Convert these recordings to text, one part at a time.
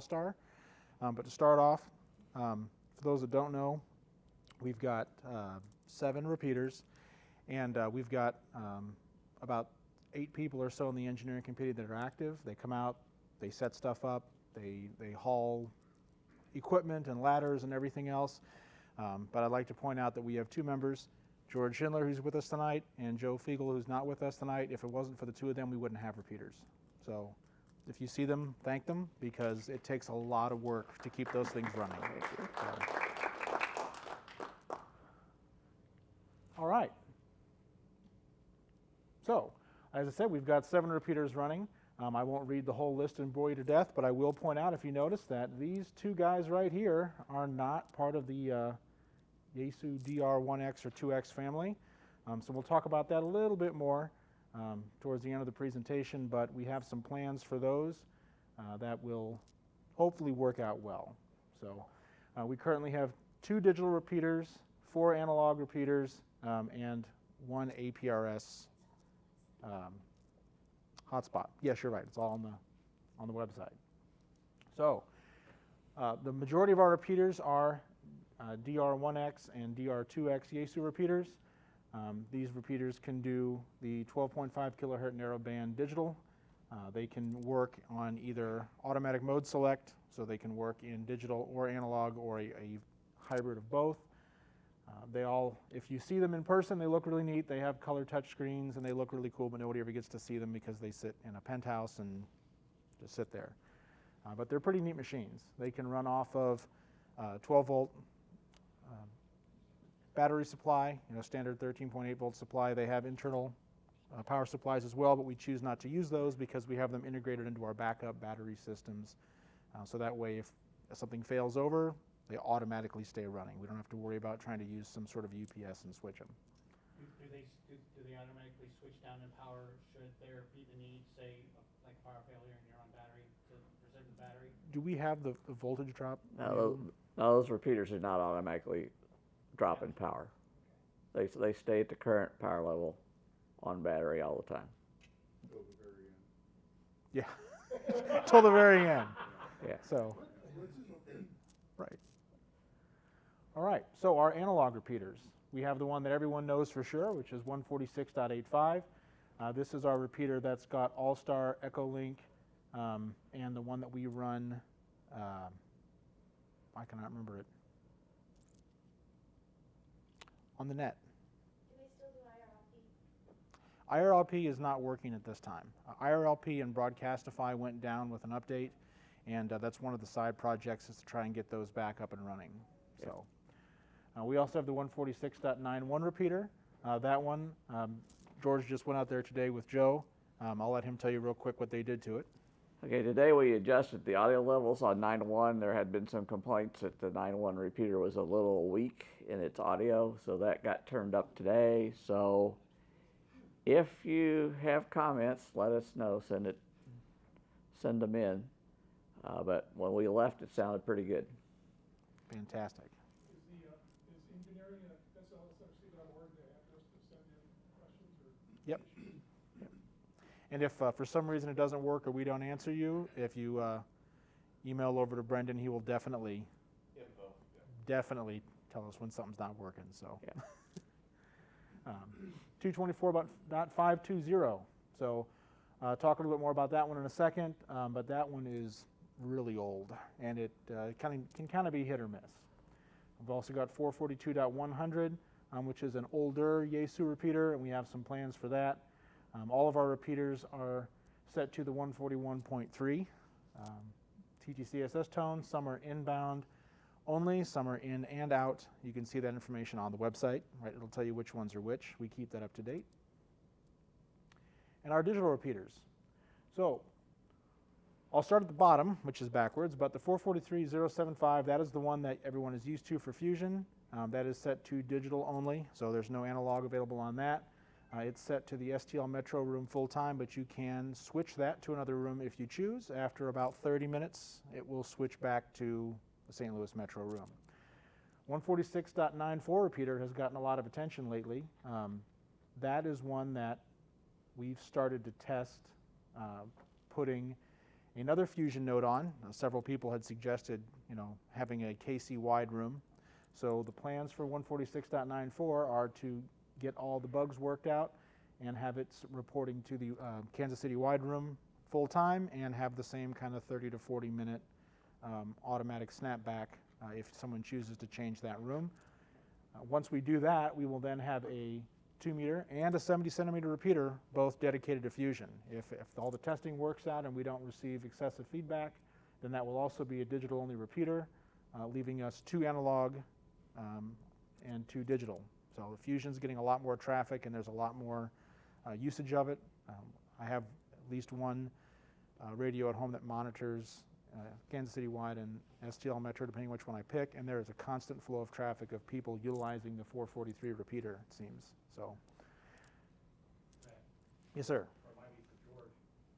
All-Star. But to start off, for those that don't know, we've got 7 repeaters, and we've got about 8 people or so in the engineering committee that are active. They come out, they set stuff up, they haul equipment and ladders and everything else. But I'd like to point out that we have 2 members, George Schindler, who's with us tonight, and Joe Fiegel, who's not with us tonight. If it wasn't for the 2 of them, we wouldn't have repeaters. So if you see them, thank them, because it takes a lot of work to keep those things running. All right. So, as I said, we've got 7 repeaters running. I won't read the whole list and bore you to death, but I will point out, if you notice, that these 2 guys right here are not part of the Yaesu DR1X or 2X family. So we'll talk about that a little bit more towards the end of the presentation, but we have some plans for those that will hopefully work out well. So we currently have 2 digital repeaters, 4 analog repeaters, and 1 APRS hotspot. Yes, you're right. It's all on the website. So the majority of our repeaters are DR1X and DR2X Yaesu repeaters. These repeaters can do the 12.5 kilohertz narrowband digital. They can work on either automatic mode select, so they can work in digital or analog or a hybrid of both. They all, if you see them in person, they look really neat. They have color touch screens and they look really cool, but nobody ever gets to see them because they sit in a penthouse and just sit there. But they're pretty neat machines. They can run off of 12-volt battery supply, standard 13.8 volt supply. They have internal power supplies as well, but we choose not to use those because we have them integrated into our backup battery systems. So that way, if something fails over, they automatically stay running. We don't have to worry about trying to use some sort of UPS and switch them. Do they automatically switch down in power should there be the need, say, like power failure and you're on battery, to preserve the battery? Do we have the voltage drop? No, those repeaters are not automatically dropping power. They stay at the current power level on battery all the time. Till the very end. Yeah, till the very end. Yeah. So, right. All right, so our analog repeaters. We have the one that everyone knows for sure, which is 146.85. This is our repeater that's got All-Star, Echolink, and the one that we run, I cannot remember it, on the net. Do they still do IRLP? IRLP is not working at this time. IRLP and Broadcastify went down with an update, and that's one of the side projects, is to try and get those back up and running. Yeah. So we also have the 146.91 repeater. That one, George just went out there today with Joe. I'll let him tell you real quick what they did to it. Okay, today we adjusted the audio levels on 9.1. There had been some complaints that the 9.1 repeater was a little weak in its audio, so that got turned up today. So if you have comments, let us know. Send them in. But when we left, it sounded pretty good. Fantastic. Is engineering at SLSFC.org the address to send in questions? Or Yep. And if for some reason it doesn't work or we don't answer you, if you email over to Brendan, he will definitely tell us when something's not working. So, Yeah. 224.520. So, talk a little bit more about that one in a second. But that one is really old, and it can kind of be hit or miss. We've also got 442.100, which is an older Yaesu repeater, and we have some plans for that. All of our repeaters are set to the 141.3 TTCSS tone. Some are inbound only, some are in and out. You can see that information on the website, right? It'll tell you which ones are which. We keep that up to date. And our digital repeaters. So I'll start at the bottom, which is backwards, but the 443.075, that is the one that everyone is used to for Fusion. That is set to digital only, so there's no analog available on that. It's set to the STL Metro room full time, but you can switch that to another room if you choose. After about 30 minutes, it will switch back to the St. Louis Metro room. 146.94 repeater has gotten a lot of attention lately. That is one that we've started to test putting Another Fusion note on, several people had suggested, having a KC wide room. So the plans for 146.94 are to get all the bugs worked out and have it reporting to the Kansas City wide room full time, and have the same kind of 30 to 40 minute automatic snapback if someone chooses to change that room. Once we do that, we will then have a 2-meter and a 70-centimeter repeater, both dedicated to Fusion. If all the testing works out and we don't receive excessive feedback, then that will also be a digital-only repeater, leaving us 2 analog and 2 digital. So the Fusion's getting a lot more traffic, and there's a lot more usage of it. I have at least one radio at home that monitors Kansas City wide and STL Metro, depending which one I pick, and there is a constant flow of traffic of people utilizing the 443 repeater, it seems. So, yes, sir. Or it might be for George.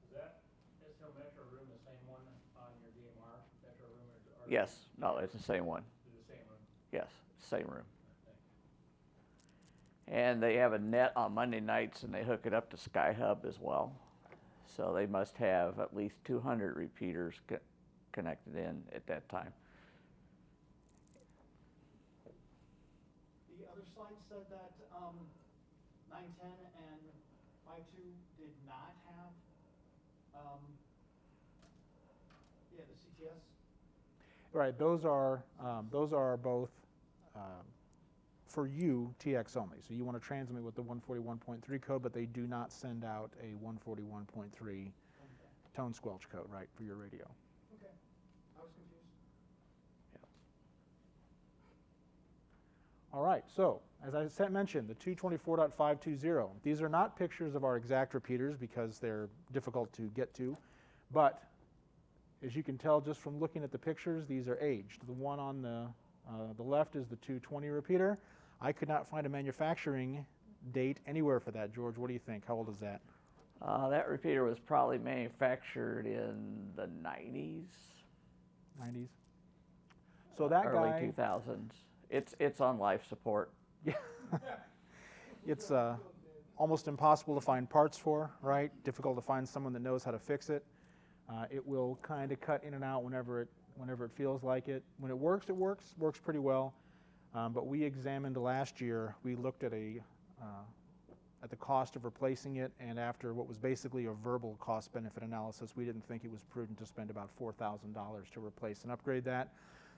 Is that STL Metro room the same one on your DMR Metro room? Or Yes, no, it's the same one. is it the same room? Yes, same room. And they have a net on Monday nights, and they hook it up to SkyHub as well. So they must have at least 200 repeaters connected in at that time. The other slide said that 910 and 52 did not have the CTS. Right, those are both for you TX only. So you want to transmit with the 141.3 code, but they do not send out a 141.3 tone squelch code, right, for your radio. Okay, I was confused. All right, so as I mentioned, the 224.520, these are not pictures of our exact repeaters because they're difficult to get to, but as you can tell just from looking at the pictures, these are aged. The one on the left is the 220 repeater. I could not find a manufacturing date anywhere for that. George, what do you think? How old is that? That repeater was probably manufactured in the 90s, 90s? So that early guy, 2000s. It's on life support. yeah, it's almost impossible to find parts for, right? Difficult to find someone that knows how to fix it. It will kind of cut in and out whenever it feels like it. When it works pretty well. But we examined last year, we looked at the cost of replacing it, and after what was basically a verbal cost-benefit analysis, we didn't think it was prudent to spend about $4,000 to replace and upgrade that,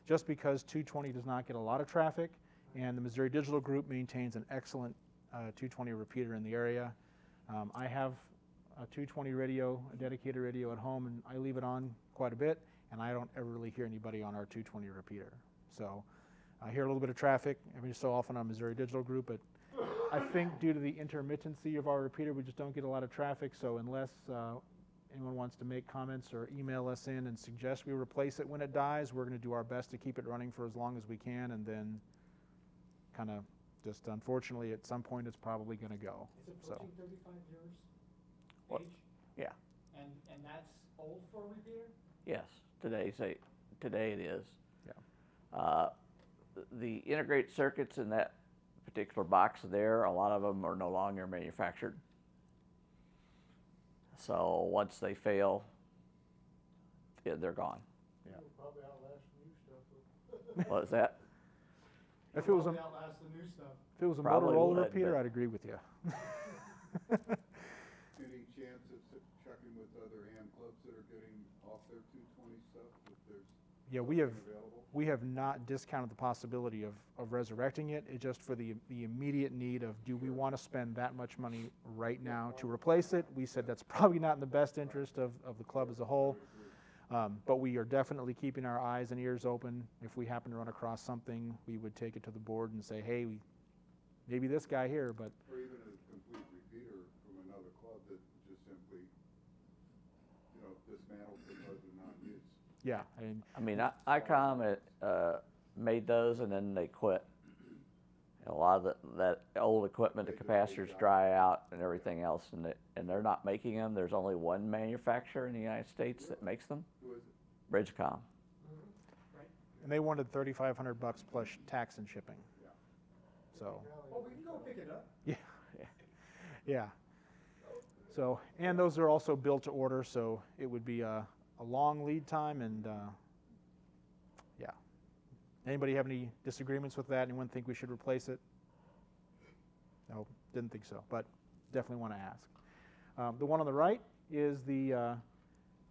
just because 220 does not get a lot of traffic, and the Missouri Digital Group maintains an excellent 220 repeater in the area. I have a 220 radio, a dedicated radio at home, and I leave it on quite a bit, and I don't ever really hear anybody on our 220 repeater. So I hear a little bit of traffic every so often on Missouri Digital Group, but I think due to the intermittency of our repeater, we just don't get a lot of traffic. So unless anyone wants to make comments or email us in and suggest we replace it when it dies, we're going to do our best to keep it running for as long as we can, and then kind of just unfortunately at some point it's probably going to go. Is it So 35 years What? age? Yeah. And that's old for a repeater? Yes, today it is. yeah. The integrated circuits in that particular box there, a lot of them are no longer manufactured. So once they fail, they're gone. Yeah. It'll probably outlast the new stuff. What is that? If it was a Probably outlast the new stuff. If it was a Probably Motorola would, repeater, but- I'd agree with you. Any chance of checking with other AM clubs that are getting off their 220 stuff, if there's Yeah, something available? we have not discounted the possibility of resurrecting it. It's just for the immediate need of, do we want to spend that much money right now to replace it? We said that's probably not in the best interest of the club as a whole. But we are definitely keeping our eyes and ears open. If we happen to run across something, we would take it to the board and say, hey, maybe this guy here, but Or even a complete repeater from another club that just simply, dismantled because of non-use. yeah. I mean, ICOM made those and then they quit. And a lot of that old equipment, the capacitors dry out and everything else, and they're not making them. There's only one manufacturer in the United States that makes them, Who is it? Bridgecom. And they wanted $3,500 plus tax and shipping. So, Oh, we can go pick it up. yeah. So, and those are also built to order, so it would be a a long lead time, and yeah. Anybody have any disagreements with that? Anyone think we should replace it? No, didn't think so, but definitely want to ask. The one on the right is the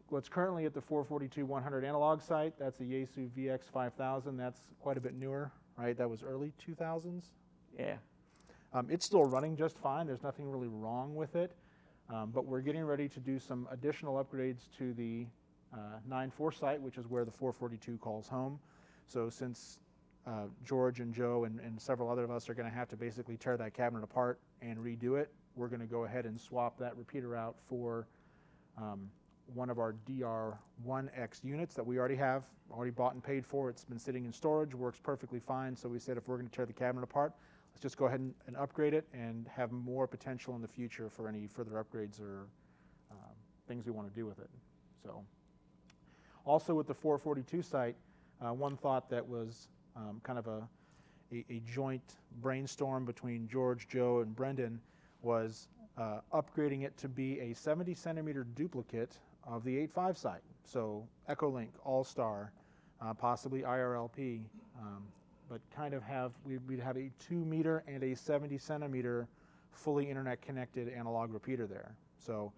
what's currently at the 442-100 analog site. That's a Yaesu VX5000. That's quite a bit newer, right? That was early 2000s. Yeah. It's still running just fine. There's nothing really wrong with it, but we're getting ready to do some additional upgrades to the 9.4 site, which is where the 442 calls home. So since George and Joe and several other of us are going to have to basically tear that cabinet apart and redo it, we're going to go ahead and swap that repeater out for one of our DR1X units that we already have, already bought and paid for. It's been sitting in storage, works perfectly fine. So we said if we're going to tear the cabinet apart, let's just go ahead and upgrade it and have more potential in the future for any further upgrades or things we want to do with it. So also with the 442 site, one thought that was kind of a joint brainstorm between George, Joe, and Brendan was upgrading it to be a 70 centimeter duplicate of the 8.5 site. So Echolink, All-Star, possibly IRLP, but kind of we'd have a 2 meter and a 70 centimeter fully internet connected analog repeater there. So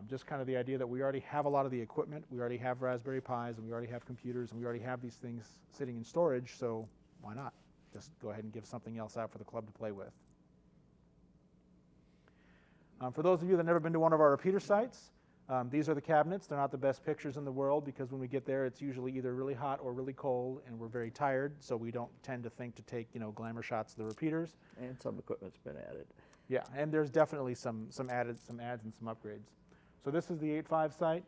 just kind of the idea that we already have a lot of the equipment, we already have Raspberry Pis, and we already have computers, and we already have these things sitting in storage, so why not? Just go ahead and give something else out for the club to play with. For those of you that have never been to one of our repeater sites, these are the cabinets. They're not the best pictures in the world because when we get there, it's usually either really hot or really cold, and we're very tired, so we don't tend to think to take, glamour shots of the repeaters. And some equipment's been added. Yeah, and there's definitely some adds and some upgrades. So this is the 8.5 site.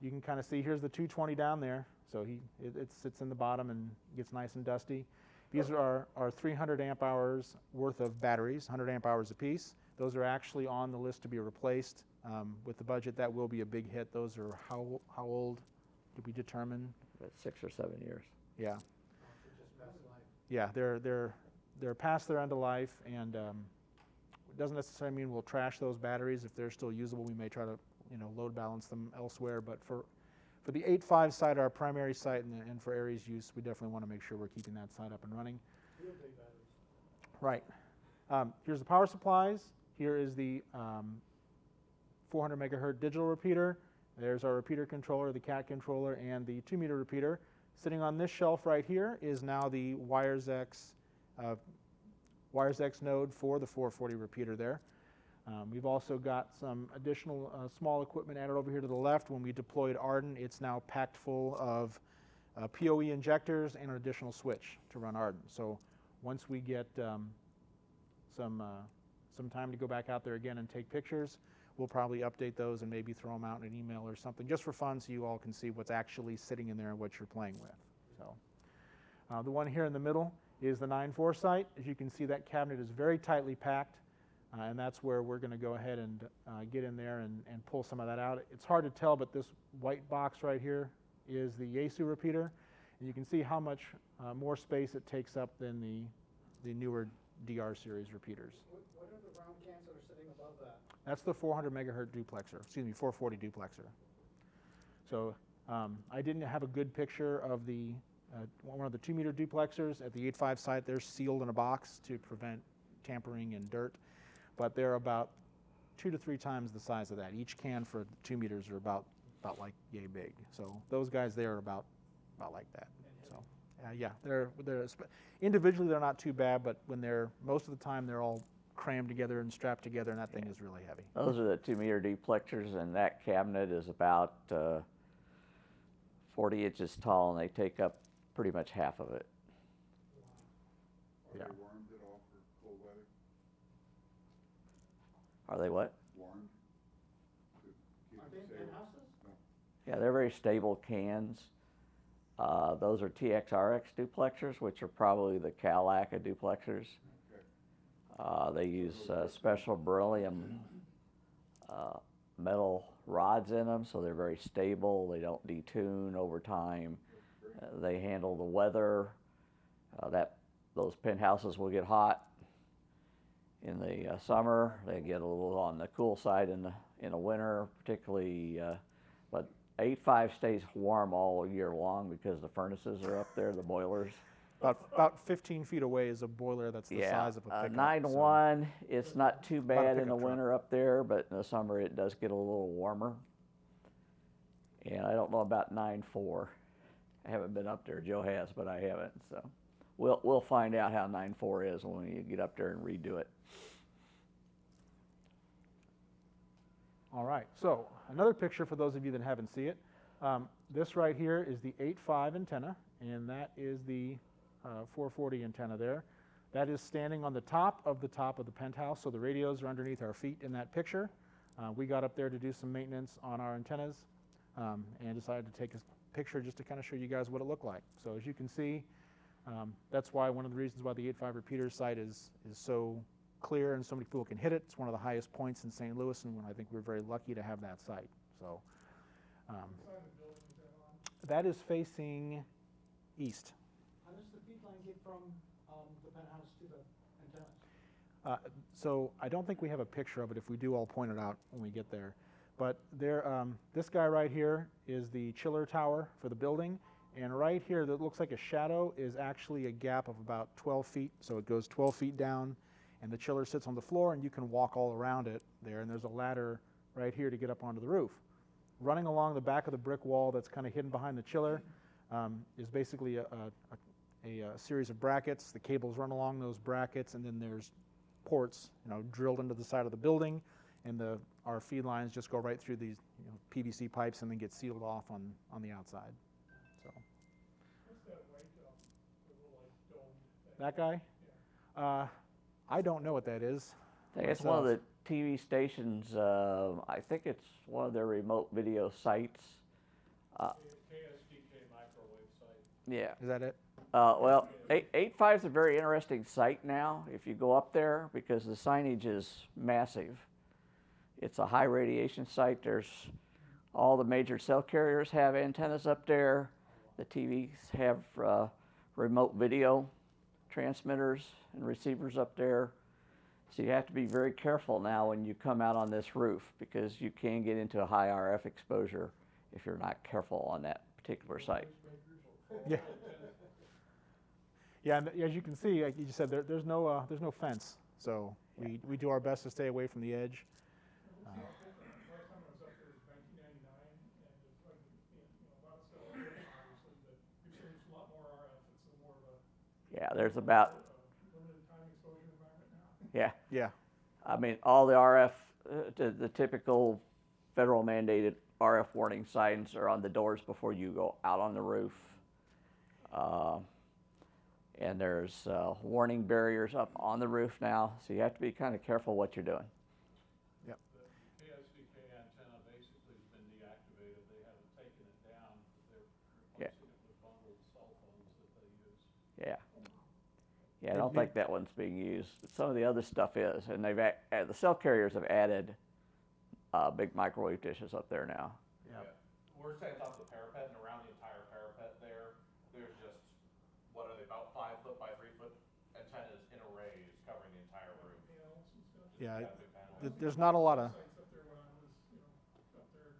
You can kind of see here's the 220 down there. So it sits in the bottom and gets nice and dusty. These are our 300 amp hours worth of batteries, 100 amp hours apiece. Those are actually on the list to be replaced. With the budget, that will be a big hit. Those are how old did we determine? About 6 or 7 years. Yeah. Just past life. Yeah, they're past their end of life, and it doesn't necessarily mean we'll trash those batteries. If they're still usable, we may try to load balance them elsewhere. But for the 8.5 site, our primary site, and for Aries use, we definitely want to make sure we're keeping that site up and running. Real big batteries. Right. Here's the power supplies. Here is the 400 megahertz digital repeater. There's our repeater controller, the CAT controller, and the 2 meter repeater. Sitting on this shelf right here is now the WiresX node for the 440 repeater there. We've also got some additional small equipment added over here to the left. When we deployed Arden, it's now packed full of PoE injectors and an additional switch to run Arden. So once we get some time to go back out there again and take pictures, we'll probably update those and maybe throw them out in an email or something just for fun so you all can see what's actually sitting in there and what you're playing with. So the one here in the middle is the 9.4 site. As you can see, that cabinet is very tightly packed, and that's where we're going to go ahead and get in there and pull some of that out. It's hard to tell, but this white box right here is the Yaesu repeater, and you can see how much more space it takes up than the newer DR series repeaters. What are the round cans that are sitting above that? That's the 400 megahertz duplexer, 440 duplexer. So I didn't have a good picture of the one of the 2 meter duplexers at the 8.5 site. They're sealed in a box to prevent tampering and dirt, but they're about 2 to 3 times the size of that. Each can for 2 meters are about like yay big. So those guys there are about like that. So yeah, they're individually they're not too bad, but when most of the time they're all crammed together and strapped together, and that thing is really heavy. Those are the 2 meter duplexers, and that cabinet is about 40 inches tall, and they take up pretty much half of it. Are Yeah. they warmed at all for cold weather? Are they what? Warmed? To keep Are it they safe? in houses? Yeah, they're very stable cans. Those are TXRX duplexers, which are probably the Calaca duplexers. Okay. They use special beryllium metal rods in them, so they're very stable. They don't detune over time. They handle the weather. Those penthouses will get hot in the summer. They get a little on the cool side in the winter, particularly. But 8.5 stays warm all year long because the furnaces are up there, the boilers. About 15 feet away is a boiler that's the Yeah, size of a pickup. 9.1, it's not too About a bad in the pickup truck. winter up there, but in the summer it does get a little warmer. And I don't know about 9.4. I haven't been up there. Joe has, but I haven't. So we'll find out how 9.4 is when you get up there and redo it. All right, so another picture for those of you that haven't seen it. This right here is the 8.5 antenna, and that is the 440 antenna there. That is standing on the top of the penthouse, so the radios are underneath our feet in that picture. We got up there to do some maintenance on our antennas and decided to take a picture just to kind of show you guys what it looked like. So as you can see, that's why one of the reasons why the 8.5 repeater site is so clear and so many people can hit it. It's one of the highest points in St. Louis, and I think we're very lucky to have that site. So What side of the building is that on? that is facing east. How does the feed line get from the penthouse to the antennas? So I don't think we have a picture of it. If we do, I'll point it out when we get there. But there, this guy right here is the chiller tower for the building, and right here that looks like a shadow is actually a gap of about 12 feet. So it goes 12 feet down, and the chiller sits on the floor, and you can walk all around it there. And there's a ladder right here to get up onto the roof. Running along the back of the brick wall that's kind of hidden behind the chiller is basically a series of brackets. The cables run along those brackets, and then there's ports, drilled into the side of the building, and our feed lines just go right through these PVC pipes and then get sealed off on the outside. So What's that white, the little like dome? that guy, I don't know what that is. I think it's one of the TV stations. I think it's one of their remote video sites. KSDK microwave site. Yeah. Is that it? Well, 8.5 is a very interesting site now if you go up there because the signage is massive. It's a high radiation site. There's all the major cell carriers have antennas up there. The TVs have remote video transmitters and receivers up there. So you have to be very careful now when you come out on this roof because you can get into a high RF exposure if you're not careful on that particular site. Yeah. Yeah, and as you can see, like you said, there's no fence, so we do our best to stay away from the edge. Last time I was up there was 1999, and it's like, a lot of stuff, obviously, but you're saying it's a lot more RF, it's a more of a Yeah, there's about, limited time exposure environment now. yeah. Yeah. I mean, all the RF, the typical federal mandated RF warning signs are on the doors before you go out on the roof. And there's warning barriers up on the roof now, so you have to be kind of careful what you're doing. The KSDK antenna basically has been deactivated, they haven't taken it down, they're replacing it with bundled cell phones that they use. Yeah. Yeah, I don't think that one's being used. Some of the other stuff is, and the cell carriers have added big microwave dishes up there now. Yeah. We're saying top of the parapet and around the entire parapet there's just, what are they, about 5 foot by 3 foot antennas in arrays covering the entire roof. Panels and stuff. Yeah. Got big panels. There's not a lot of. Sites up there when I was, up there,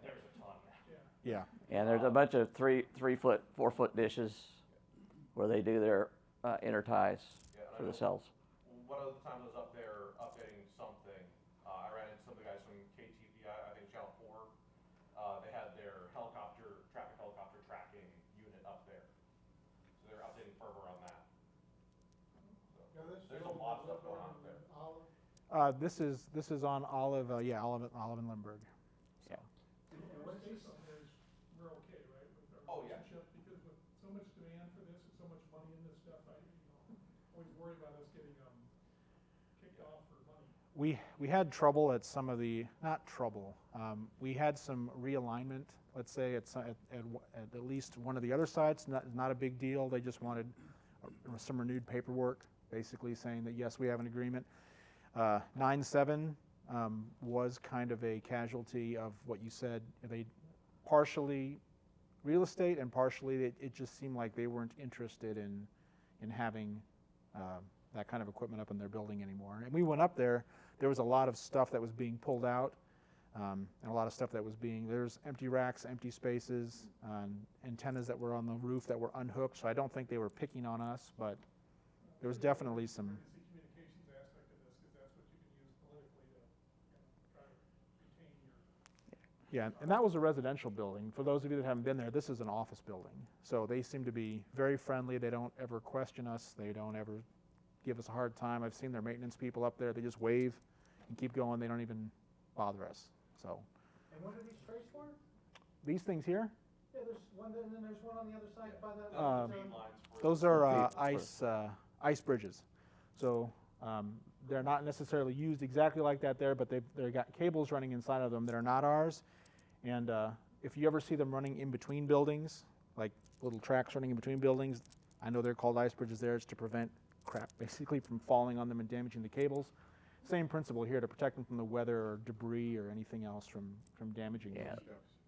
There's a ton. Yeah. And there's a bunch of 3 foot, 4 foot dishes where they do their inner ties Yeah, and for I the know cells. One of the times I was up there updating something, I ran into some of the guys from KTVI, I think Channel 4. They had their traffic helicopter tracking unit up there. So they're updating firmware on that. So there's a lot of stuff going on up there. This is on Olive, Olive and Lindbergh. Yeah. Worst case on there is we're okay, right, with Oh, our yeah. relationship, because with so much demand for this and so much money in this stuff, I, always worry about us getting, kicked off for money. We had trouble at some of the, not trouble, we had some realignment, let's say, at least one of the other sites, not a big deal. They just wanted some renewed paperwork, basically saying that, yes, we have an agreement. 9/7 was kind of a casualty of what you said. They partially real estate and partially it just seemed like they weren't interested in having that kind of equipment up in their building anymore. And we went up there, there was a lot of stuff that was being pulled out and a lot of stuff that was there's empty racks, empty spaces, antennas that were on the roof that were unhooked, so I don't think they were picking on us, but there was definitely some. Emergency communications aspect of this, because that's what you can use politically to, try to retain your. Yeah, and that was a residential building. For those of you that haven't been there, this is an office building. So they seem to be very friendly. They don't ever question us. They don't ever give us a hard time. I've seen their maintenance people up there. They just wave and keep going. They don't even bother us. So And what are these trays for? these things here, Yeah, there's one, and then there's one on the other side by the. Feed lines for those the- are ice bridges. So they're not necessarily used exactly like that there, but they've got cables running inside of them that are not ours. And if you ever see them running in between buildings, like little tracks running in between buildings, I know they're called ice bridges there. It's to prevent crap basically from falling on them and damaging the cables. Same principle here, to protect them from the weather or debris or anything else from damaging Yeah.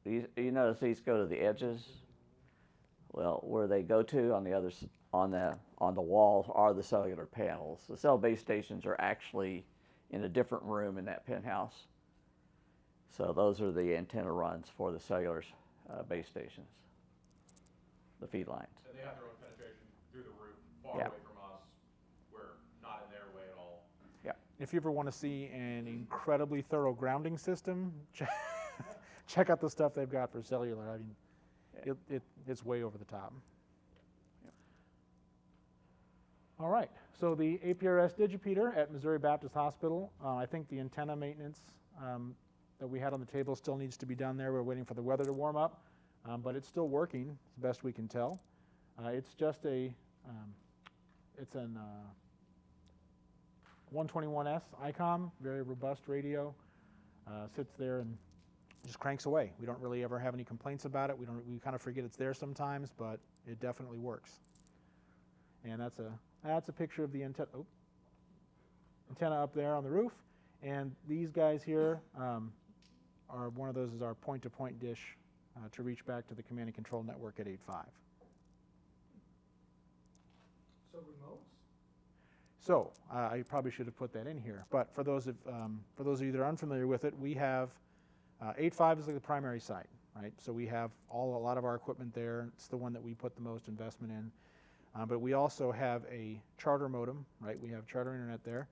them. You notice these go to the edges? Well, where they go to on the wall are the cellular panels. The cell base stations are actually in a different room in that penthouse. So those are the antenna runs for the cellular base stations, the feed lines. And they have their own penetration through the roof, far Yeah. away from us. We're not in their way at all. If you ever want to see an incredibly thorough grounding system, check out the stuff they've got for cellular. I mean, it's way over the top. All right, so the APRS Digipeater at Missouri Baptist Hospital, I think the antenna maintenance that we had on the table still needs to be done there. We're waiting for the weather to warm up, but it's still working, as best we can tell. It's just it's an 121S ICOM, very robust radio, sits there and just cranks away. We don't really ever have any complaints about it. We kind of forget it's there sometimes, but it definitely works. And that's a picture of the antenna up there on the roof. And these guys here are one of those is our point-to-point dish to reach back to the command and control network at 8.5. So remotes? So I probably should have put that in here, but for those of you that are unfamiliar with it, we have 8.5 is like the primary site, right? So we have a lot of our equipment there. It's the one that we put the most investment in, but we also have a charter modem, right? We have charter internet there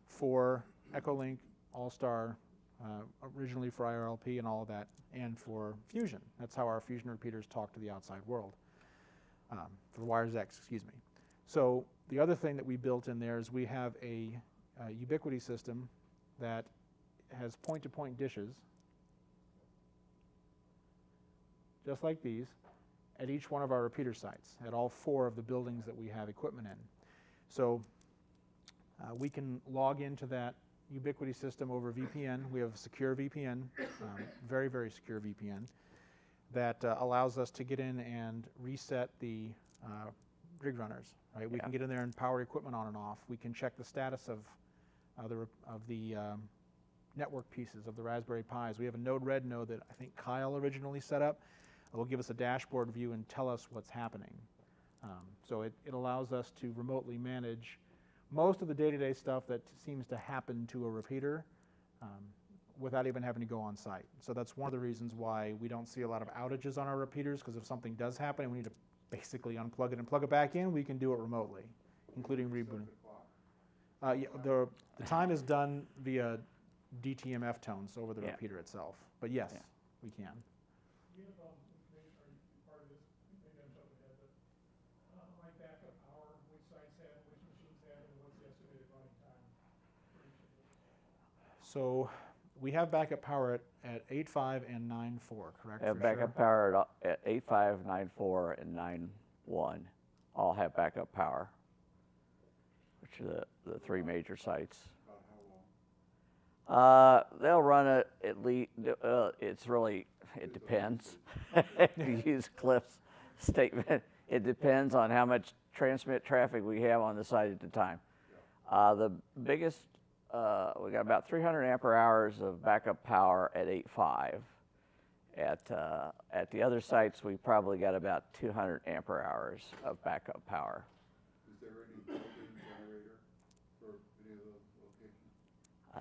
for Echolink, All-Star, originally for IRLP and all of that, and for Fusion. That's how our Fusion repeaters talk to the outside world, for WiresX, excuse me. So the other thing that we built in there is we have a Ubiquity system that has point-to-point dishes, just like these, at each one of our repeater sites, at all 4 of the buildings that we have equipment in. So we can log into that Ubiquity system over VPN. We have a secure VPN, very, very secure VPN, that allows us to get in and reset the rig runners. Right, we can get in there and power equipment on and off. We can check the status of the network pieces of the Raspberry Pis. We have a Node-RED node that I think Kyle originally set up. It will give us a dashboard view and tell us what's happening. So it allows us to remotely manage most of the day-to-day stuff that seems to happen to a repeater without even having to go on site. So that's one of the reasons why we don't see a lot of outages on our repeaters, because if something does happen and we need to basically unplug it and plug it back in, we can do it remotely, including rebooting. Yeah, the time is done via DTMF tones over the repeater itself. But yes, we can. You have, maybe, are you part of this, maybe I'm jumping ahead, but, like backup power, which sites have, which machines have, and what's the estimated running time for each of those? So we have backup power at 8.5 and 9.4, correct? We have for backup sure? power at 8.5, 9.4, and 9.1. All have backup power, which are the 3 major sites. About how long? They'll run it at least, it depends. To use Cliff's statement, it depends on how much transmit traffic we have on the site at the time. The biggest, we got about 300 ampere hours of backup power at 8.5. At the other sites, we probably got about 200 ampere hours of backup power. Is there any built-in generator for any of those locations?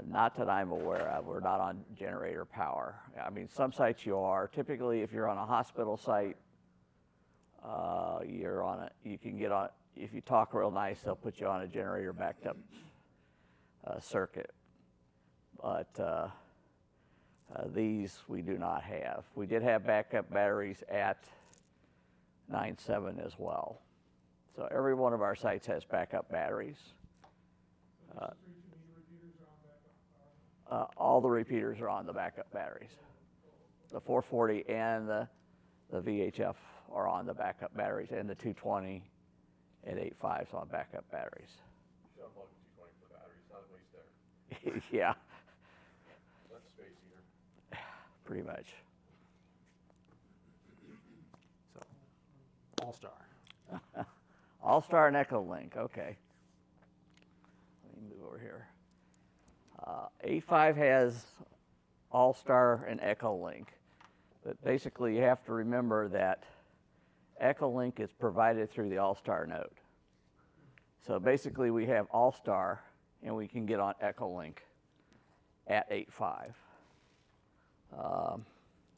Not that I'm aware of. We're not on generator power. I mean, some sites you are. Typically, if you're on a hospital site, you're on it. You can get on. If you talk real nice, they'll put you on a generator backed up circuit. But these we do not have. We did have backup batteries at 9.7 as well. So every one of our sites has backup batteries. All the repeaters are on the backup batteries. The 440 and the VHF are on the backup batteries, and the 220 and 8.5s on backup batteries. Should unplug the 220 for the batteries, not at least there. Yeah, That's a space heater. pretty much. So, All-Star. All-Star and Echolink, okay. Let me move over here. 8.5 has All-Star and Echolink, but basically you have to remember that Echolink is provided through the All-Star node. So basically we have All-Star and we can get on Echolink at 8.5.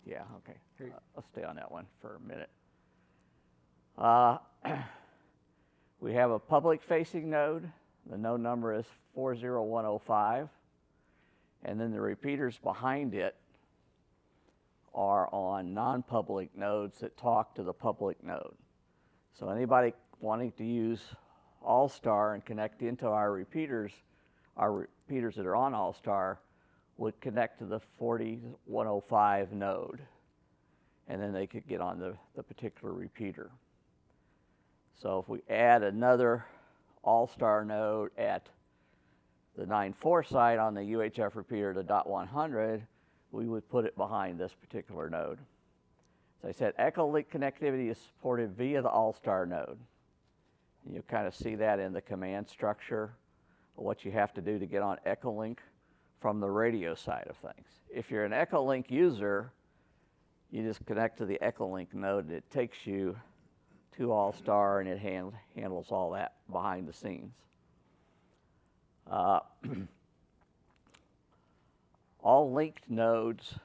Yeah, okay. Let's stay on that one for a minute. We have a public-facing node. The node number is 40105. And then the repeaters behind it are on non-public nodes that talk to the public node. So anybody wanting to use All-Star and connect into our repeaters that are on All-Star would connect to the 40105 node. And then they could get on the particular repeater. So if we add another All-Star node at the 9.4 side on the UHF repeater to .100, we would put it behind this particular node. As I said, Echolink connectivity is supported via the All-Star node. And you kind of see that in the command structure of what you have to do to get on Echolink from the radio side of things. If you're an Echolink user, you just connect to the Echolink node and it takes you to All-Star and it handles all that behind the scenes. All linked nodes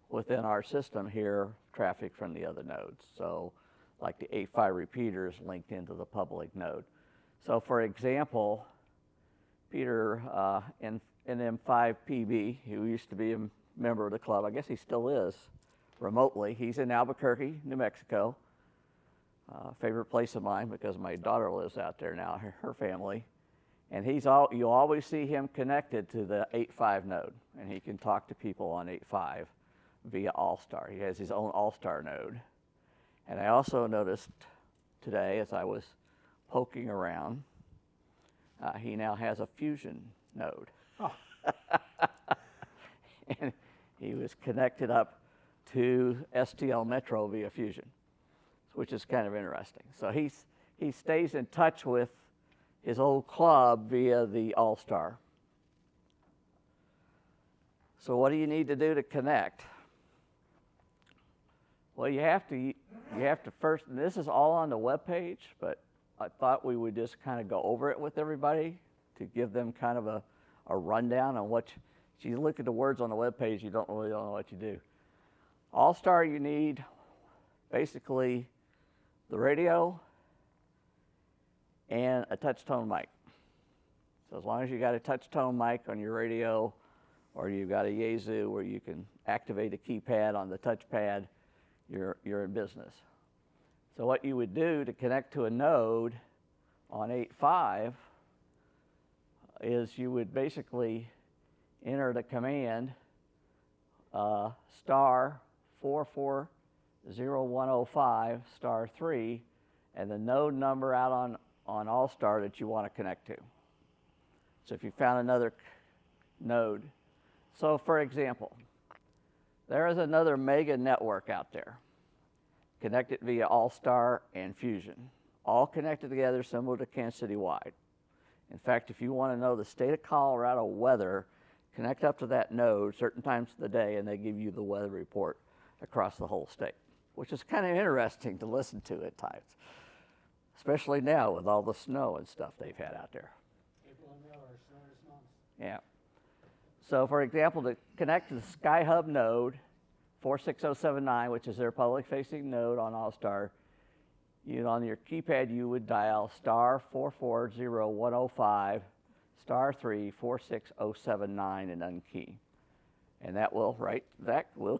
within our system here traffic from the other nodes. So like the 8.5 repeater is linked into the public node. So for example, Peter NM5PB, who used to be a member of the club, I guess he still is remotely. He's in Albuquerque, New Mexico. Favorite place of mine because my daughter lives out there now, her family. And you'll always see him connected to the 8.5 node, and he can talk to people on 8.5 via All-Star. He has his own All-Star node. And I also noticed today, as I was poking around, he now has a Fusion node. Oh. And he was connected up to STL Metro via Fusion, which is kind of interesting. So he stays in touch with his old club via the All-Star. So what do you need to do to connect? Well, you have to first, and this is all on the web page, but I thought we would just kind of go over it with everybody to give them kind of a rundown on what you look at the words on the web page, you don't really know what you do. All-Star, you need basically the radio and a touch-tone mic. So as long as you got a touch-tone mic on your radio, or you've got a Yaesu where you can activate a keypad on the touchpad, you're in business. So what you would do to connect to a node on 8.5 is you would basically enter the command star 440105 star 3 and the node number out on All-Star that you want to connect to. So if you found another node. So for example, there is another mega network out there connected via All-Star and Fusion, all connected together similar to Kansas City wide. In fact, if you want to know the state of Colorado weather, connect up to that node certain times of the day and they give you the weather report across the whole state, which is kind of interesting to listen to at times, especially now with all the snow and stuff they've had out there. April and May are snowers months. Yeah. So for example, to connect to the SkyHub node, 46079, which is their public-facing node on All-Star, on your keypad you would dial star 440105 star 3 46079 and unkey. And that will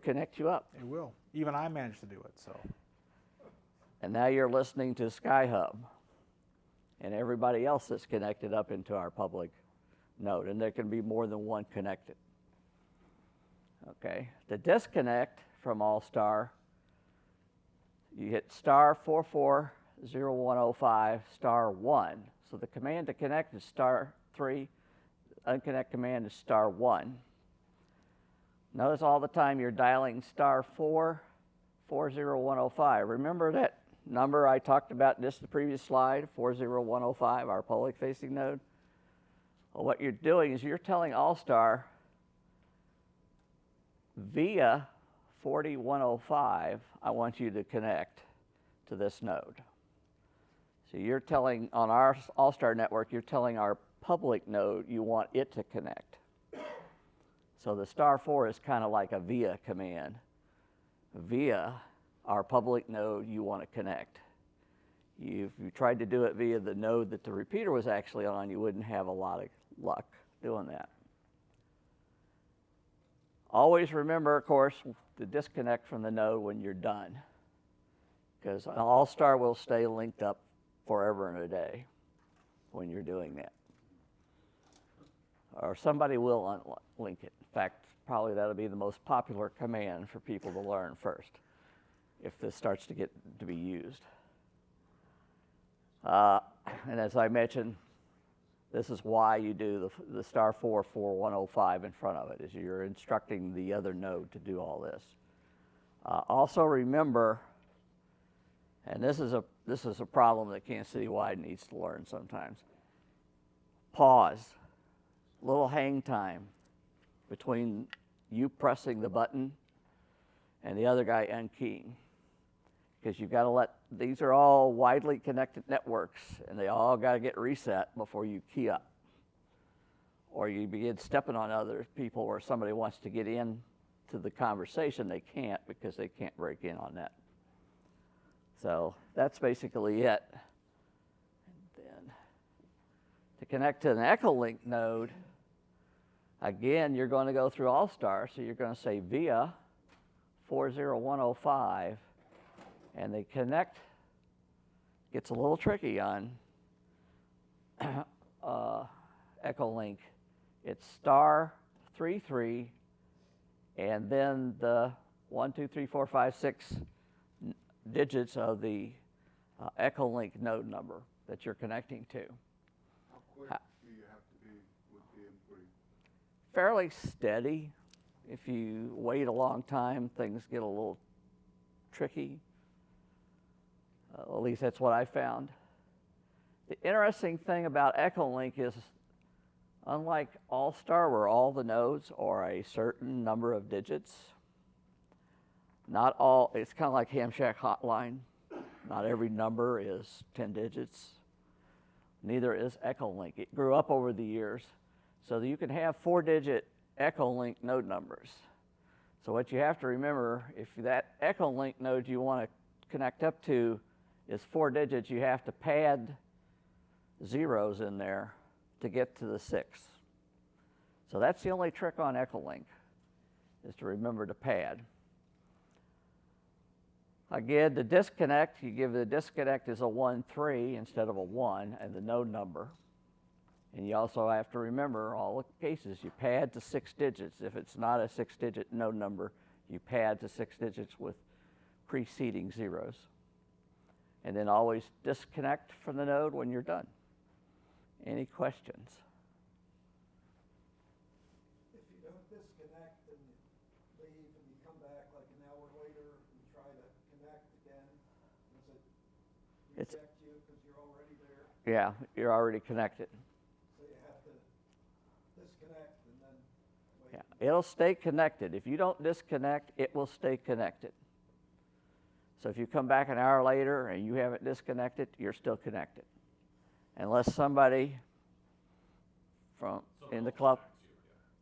connect you up. It will. Even I managed to do it, so. And now you're listening to SkyHub and everybody else that's connected up into our public node, and there can be more than one connected. Okay, to disconnect from All-Star, you hit star 440105 star 1. So the command to connect is star 3, unconnect command is star 1. Notice all the time you're dialing star 44105. Remember that number I talked about in just the previous slide, 40105, our public-facing node? Well, what you're doing is you're telling All-Star via 4105, I want you to connect to this node. So you're telling, on our All-Star network, you're telling our public node you want it to connect. So the star 4 is kind of like a via command. Via our public node you want to connect. If you tried to do it via the node that the repeater was actually on, you wouldn't have a lot of luck doing that. Always remember, of course, to disconnect from the node when you're done, because All-Star will stay linked up forever and a day when you're doing that. Or somebody will unlink it. In fact, probably that'll be the most popular command for people to learn first, if this starts to get to be used. And as I mentioned, this is why you do the star 44105 in front of it, is you're instructing the other node to do all this. Also remember, and this is a problem that Kansas City Wide needs to learn sometimes. Pause, little hang time between you pressing the button and the other guy unkeying, because you've got to let, these are all widely connected networks, and they all got to get reset before you key up. Or you begin stepping on other people, or somebody wants to get in to the conversation, they can't because they can't break in on that. So that's basically it. And then to connect to an Echolink node, again, you're going to go through All-Star, so you're going to say via 40105, and they connect. Gets a little tricky on Echolink. It's star 33, and then the 1, 2, 3, 4, 5, 6 digits of the Echolink node number that you're connecting to. How quick do you have to be with the inputting? Fairly steady. If you wait a long time, things get a little tricky. At least that's what I found. The interesting thing about Echolink is, unlike All-Star, where all the nodes are a certain number of digits, not all, it's kind of like Ham Shack Hotline. Not every number is 10 digits. Neither is Echolink. It grew up over the years, so that you can have 4-digit Echolink node numbers. So what you have to remember, if that Echolink node you want to connect up to is 4 digits, you have to pad zeros in there to get to the 6. So that's the only trick on Echolink, is to remember to pad. Again, the disconnect, you give the disconnect as a 1-3 instead of a 1, and the node number. And you also have to remember all the cases, you pad to 6 digits. If it's not a 6-digit node number, you pad to 6 digits with preceding zeros. And then always disconnect from the node when you're done. Any questions? If you don't disconnect and you leave and you come back like an hour later and try to connect again, does it reject you because you're already there? Yeah, you're already connected. So you have to disconnect and then wait. Yeah, it'll stay connected. If you don't disconnect, it will stay connected. So if you come back an hour later and you haven't disconnected, you're still connected. Unless somebody from in the club,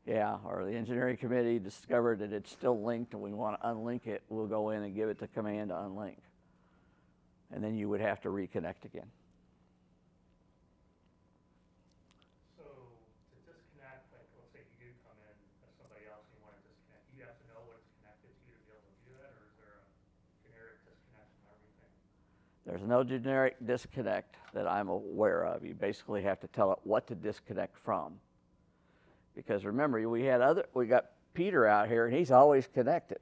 Yeah, or the engineering committee discovered that it's still linked and we want to unlink it, we'll go in and give it the command to unlink. And then you would have to reconnect again. So to disconnect, like let's say you do come in as somebody else and you want to disconnect, you have to know what it's connected to be able to do that, or is there a generic disconnect from everything? There's no generic disconnect that I'm aware of. You basically have to tell it what to disconnect from. Because remember, we got Peter out here, and he's always connected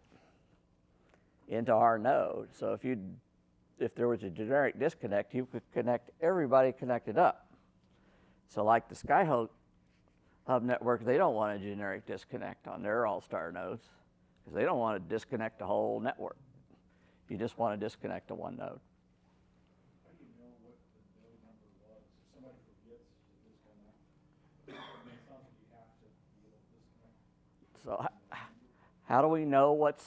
into our node. So if there was a generic disconnect, you could connect everybody connected up. So like the Skyhub network, they don't want a generic disconnect on their all-star nodes because they don't want to disconnect the whole network. You just want to disconnect to one node. How do you know what the node number was? If somebody forgets to disconnect, I mean, it sounds like you have to be able to disconnect. So how do we know what's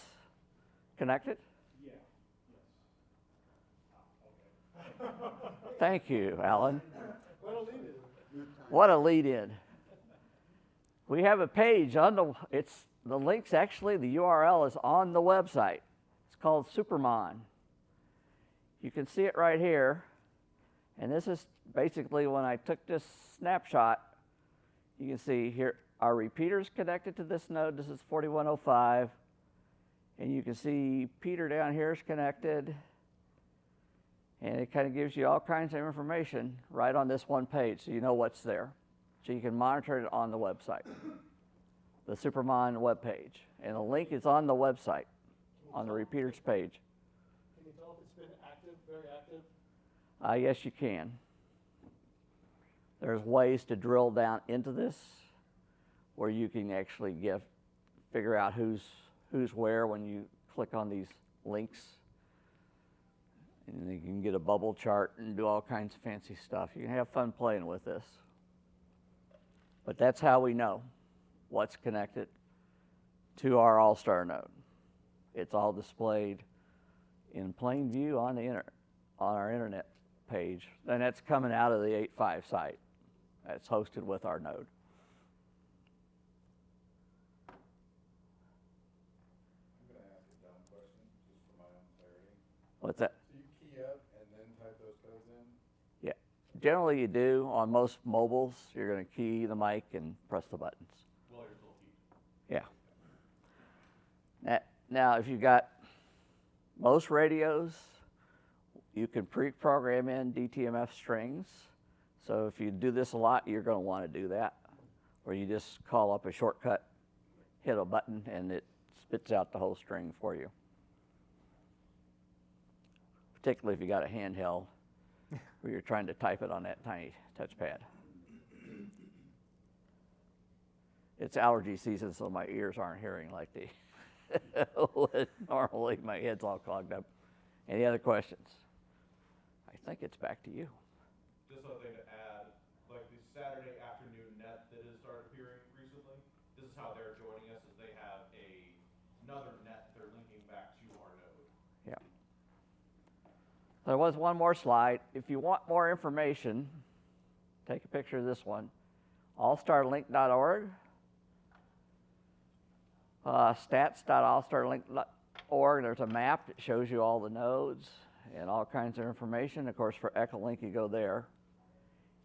connected? Yeah, yes. Okay. Thank you, Alan. What a lead in. What a lead in. We have a page on the link's actually, the URL is on the website. It's called Supermon. You can see it right here. And this is basically when I took this snapshot, you can see here our repeaters connected to this node. This is 4105. And you can see Peter down here is connected. And it kind of gives you all kinds of information right on this one page so you know what's there. So you can monitor it on the website, the Supermon webpage. And the link is on the website, on the repeaters page. Can you tell if it's been active, very active? Yes, you can. There's ways to drill down into this where you can actually figure out who's where when you click on these links. And you can get a bubble chart and do all kinds of fancy stuff. You can have fun playing with this. But that's how we know what's connected to our all-star node. It's all displayed in plain view on our internet page. And that's coming out of the 8.5 site. That's hosted with our node. I'm going to ask a dumb question, just for my own clarity. What's that? So you key up and then type those codes in? Yeah. Generally you do. On most mobiles, you're going to key the mic and press the buttons. Well, here's a little key. Yeah. Now, if you've got most radios, you can pre-program in DTMF strings. So if you do this a lot, you're going to want to do that. Or you just call up a shortcut, hit a button, and it spits out the whole string for you. Particularly if you got a handheld where you're trying to type it on that tiny touchpad. It's allergy season, so my ears aren't hearing like they would normally. My head's all clogged up. Any other questions? I think it's back to you. Just another thing to add, like the Saturday afternoon net that has started appearing recently, this is how they're joining us, is they have another net they're linking back to our node. Yeah. There was one more slide. If you want more information, take a picture of this one. allstarlink.org, stats.allstarlink.org. There's a map that shows you all the nodes and all kinds of information. Of course, for Echolink, you go there.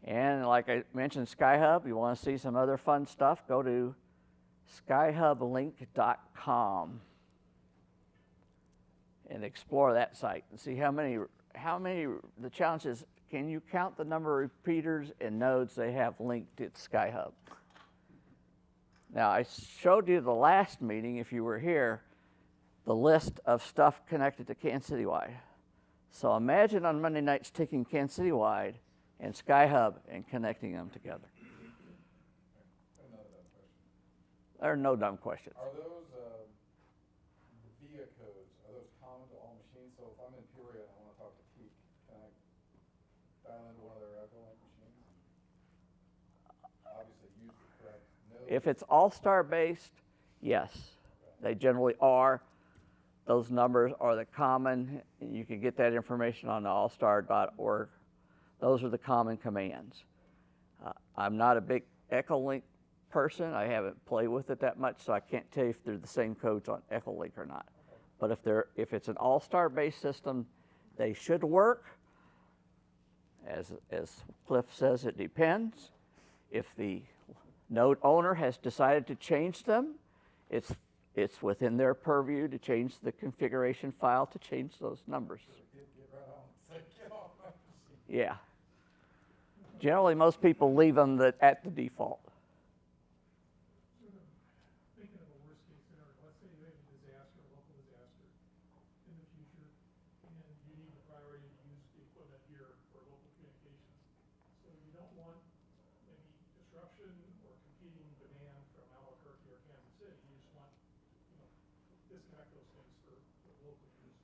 And like I mentioned, Skyhub, you want to see some other fun stuff, go to skyhublink.com and explore that site and see how many, the challenge is, can you count the number of repeaters and nodes they have linked at Skyhub? Now, I showed you the last meeting, if you were here, the list of stuff connected to Kansas Citywide. So imagine on Monday nights taking Kansas Citywide and Skyhub and connecting them together. Another dumb question. There are no dumb questions. Are those VIA codes, are those common to all machines? So if I'm in Peoria and I want to talk to Peak, can I dial into one of their Echolink machines? Obviously use the correct node. If it's all-star based, yes, they generally are. Those numbers are the common, and you can get that information on the allstar.org. Those are the common commands. I'm not a big Echolink person. I haven't played with it that much, so I can't tell you if they're the same codes on Echolink or not. But if it's an All-Star based system, they should work. As Cliff says, it depends. If the node owner has decided to change them, it's within their purview to change the configuration file to change those numbers. Get right on, say, get off my machine. Yeah. Generally, most people leave them at the default. Sort of thinking of a worst case scenario, let's say you have a disaster, a local disaster in the future, and you need the priority to use the equipment here for local communications. So you don't want any disruption or competing demand from Albuquerque or Kansas City. You just want, disconnect those things for local use.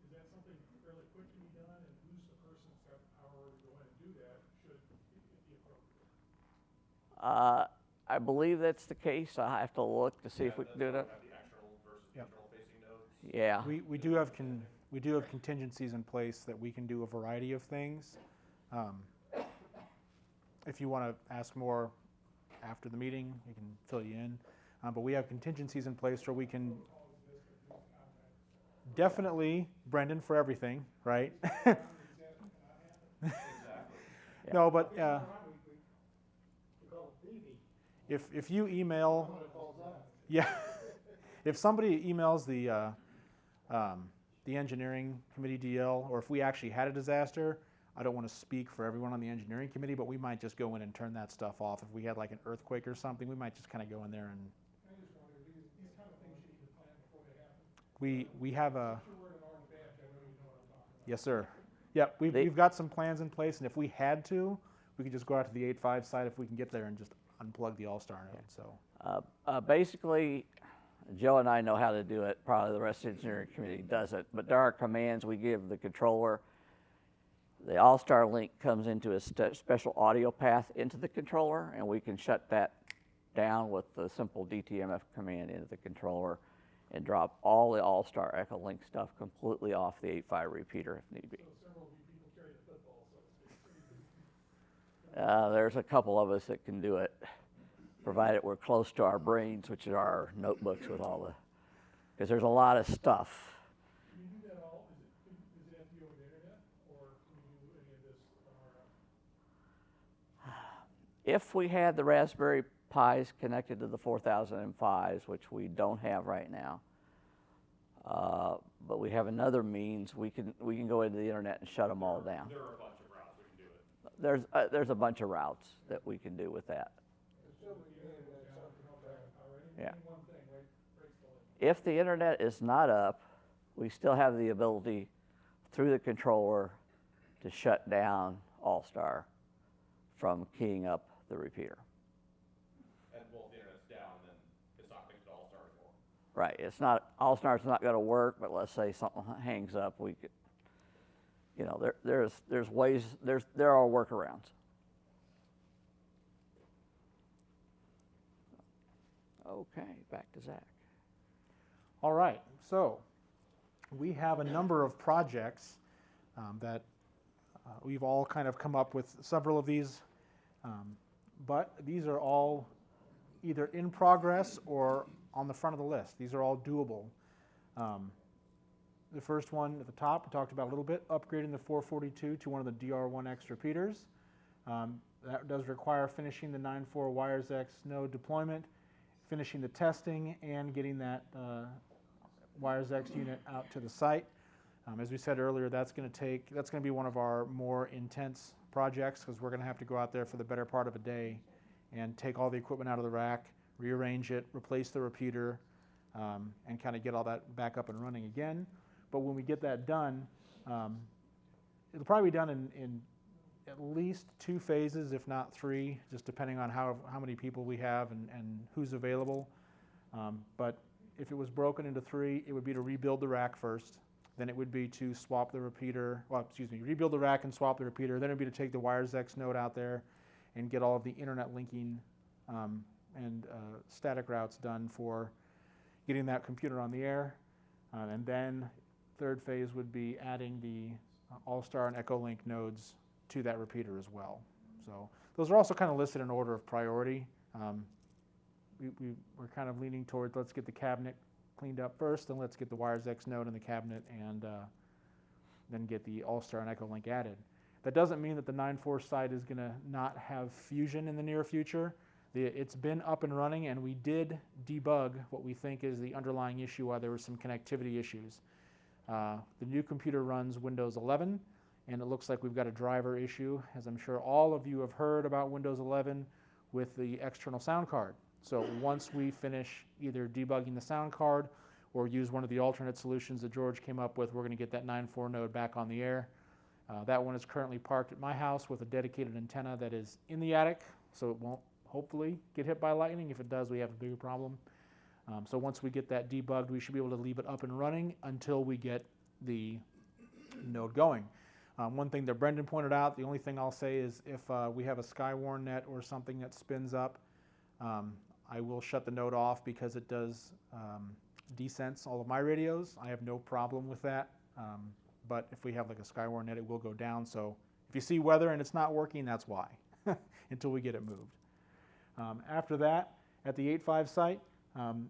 Is that something fairly quick to be done, and who's the person that's got the power to go in and do that, should it be appropriate? I believe that's the case. I have to look to see if we can do that. Have the external versus Yep. internal facing nodes. Yeah. We do have contingencies in place that we can do a variety of things. If you want to ask more after the meeting, we can fill you in. But we have contingencies in place where we can definitely Brendan for everything, right? No, but if you email, yeah, if somebody emails the engineering committee DL, or if we actually had a disaster, I don't want to speak for everyone on the engineering committee, but we might just go in and turn that stuff off. If we had like an earthquake or something, we might just kind of go in there and. I just wonder, these kind of things you need to plan before they happen. We have a. If you're wearing an orange badge, I know you know what I'm talking about. Yes, sir. Yeah, we've got some plans in place, and if we had to, we could just go out to the 8.5 site if we can get there and just unplug the All-Star node. So Basically, Joe and I know how to do it. Probably the rest of the engineering committee doesn't. But there are commands we give the controller. The All-Star link comes into a special audio path into the controller, and we can shut that down with the simple DTMF command into the controller and drop all the All-Star Echolink stuff completely off the 8.5 repeater if need be. So several of you people carry the football, so to speak. There's a couple of us that can do it, provided we're close to our brains, which are our notebooks with all the, because there's a lot of stuff. Can you do that all, does it have to be over the internet, or can you do any of this on our end? If we had the Raspberry Pis connected to the 4005s, which we don't have right now, but we have another means, we can go into the internet and shut them all down. There are a bunch of routes we can do it. There's a bunch of routes that we can do with that. Yeah. If the internet is not up, we still have the ability through the controller to shut down All-Star from keying up the repeater. And well, if the internet's down, then it's not connected to All-Star anymore. Right, it's not, All-Star's not gonna work, but let's say something hangs up, we could, there's ways, there are workarounds. Okay, back to Zach. all right, so we have a number of projects that we've all kind of come up with several of these, but these are all either in progress or on the front of the list. These are all doable. The first one at the top, we talked about a little bit, upgrading the 442 to one of the DR1X repeaters. That does require finishing the 9.4 WiresX node deployment, finishing the testing, and getting that WiresX unit out to the site. As we said earlier, that's going to be one of our more intense projects, because we're going to have to go out there for the better part of a day and take all the equipment out of the rack, rearrange it, replace the repeater, and kind of get all that back up and running again. But when we get that done, it'll probably be done in at least 2 phases, if not 3, just depending on how many people we have and who's available. But if it was broken into 3, it would be to rebuild the rack first. Then it would be to swap the repeater, rebuild the rack and swap the repeater. Then it would be to take the WiresX node out there and get all of the internet linking and static routes done for getting that computer on the air. And then 3rd phase would be adding the All-Star and Echolink nodes to that repeater as well. So those are also kind of listed in order of priority. We're kind of leaning towards let's get the cabinet cleaned up first, and let's get the WiresX node in the cabinet, and then get the All-Star and Echolink added. That doesn't mean that the 9.4 site is going to not have Fusion in the near future. It's been up and running, and we did debug what we think is the underlying issue why there were some connectivity issues. The new computer runs Windows 11, and it looks like we've got a driver issue, as I'm sure all of you have heard about Windows 11 with the external sound card. So once we finish either debugging the sound card or use one of the alternate solutions that George came up with, we're going to get that 9.4 node back on the air. That one is currently parked at my house with a dedicated antenna that is in the attic, so it won't hopefully get hit by lightning. If it does, we have a bigger problem. So once we get that debugged, we should be able to leave it up and running until we get the node going. One thing that Brendan pointed out, the only thing I'll say is if we have a Skywarn net or something that spins up, I will shut the node off because it does desense all of my radios. I have no problem with that. But if we have like a Skywarn net, it will go down. So if you see weather and it's not working, that's why, until we get it moved. After that, at the 8.5 site,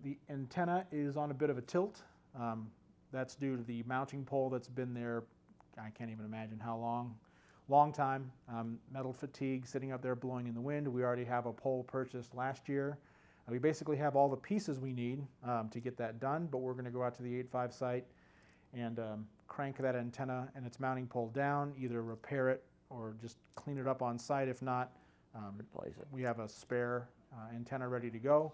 the antenna is on a bit of a tilt. That's due to the mounting pole that's been there, I can't even imagine how long time. Metal fatigue sitting up there blowing in the wind. We already have a pole purchased last year. We basically have all the pieces we need to get that done, but we're going to go out to the 8.5 site and crank that antenna and its mounting pole down, either repair it or just clean it up on site. If not, Replace it. we have a spare antenna ready to go.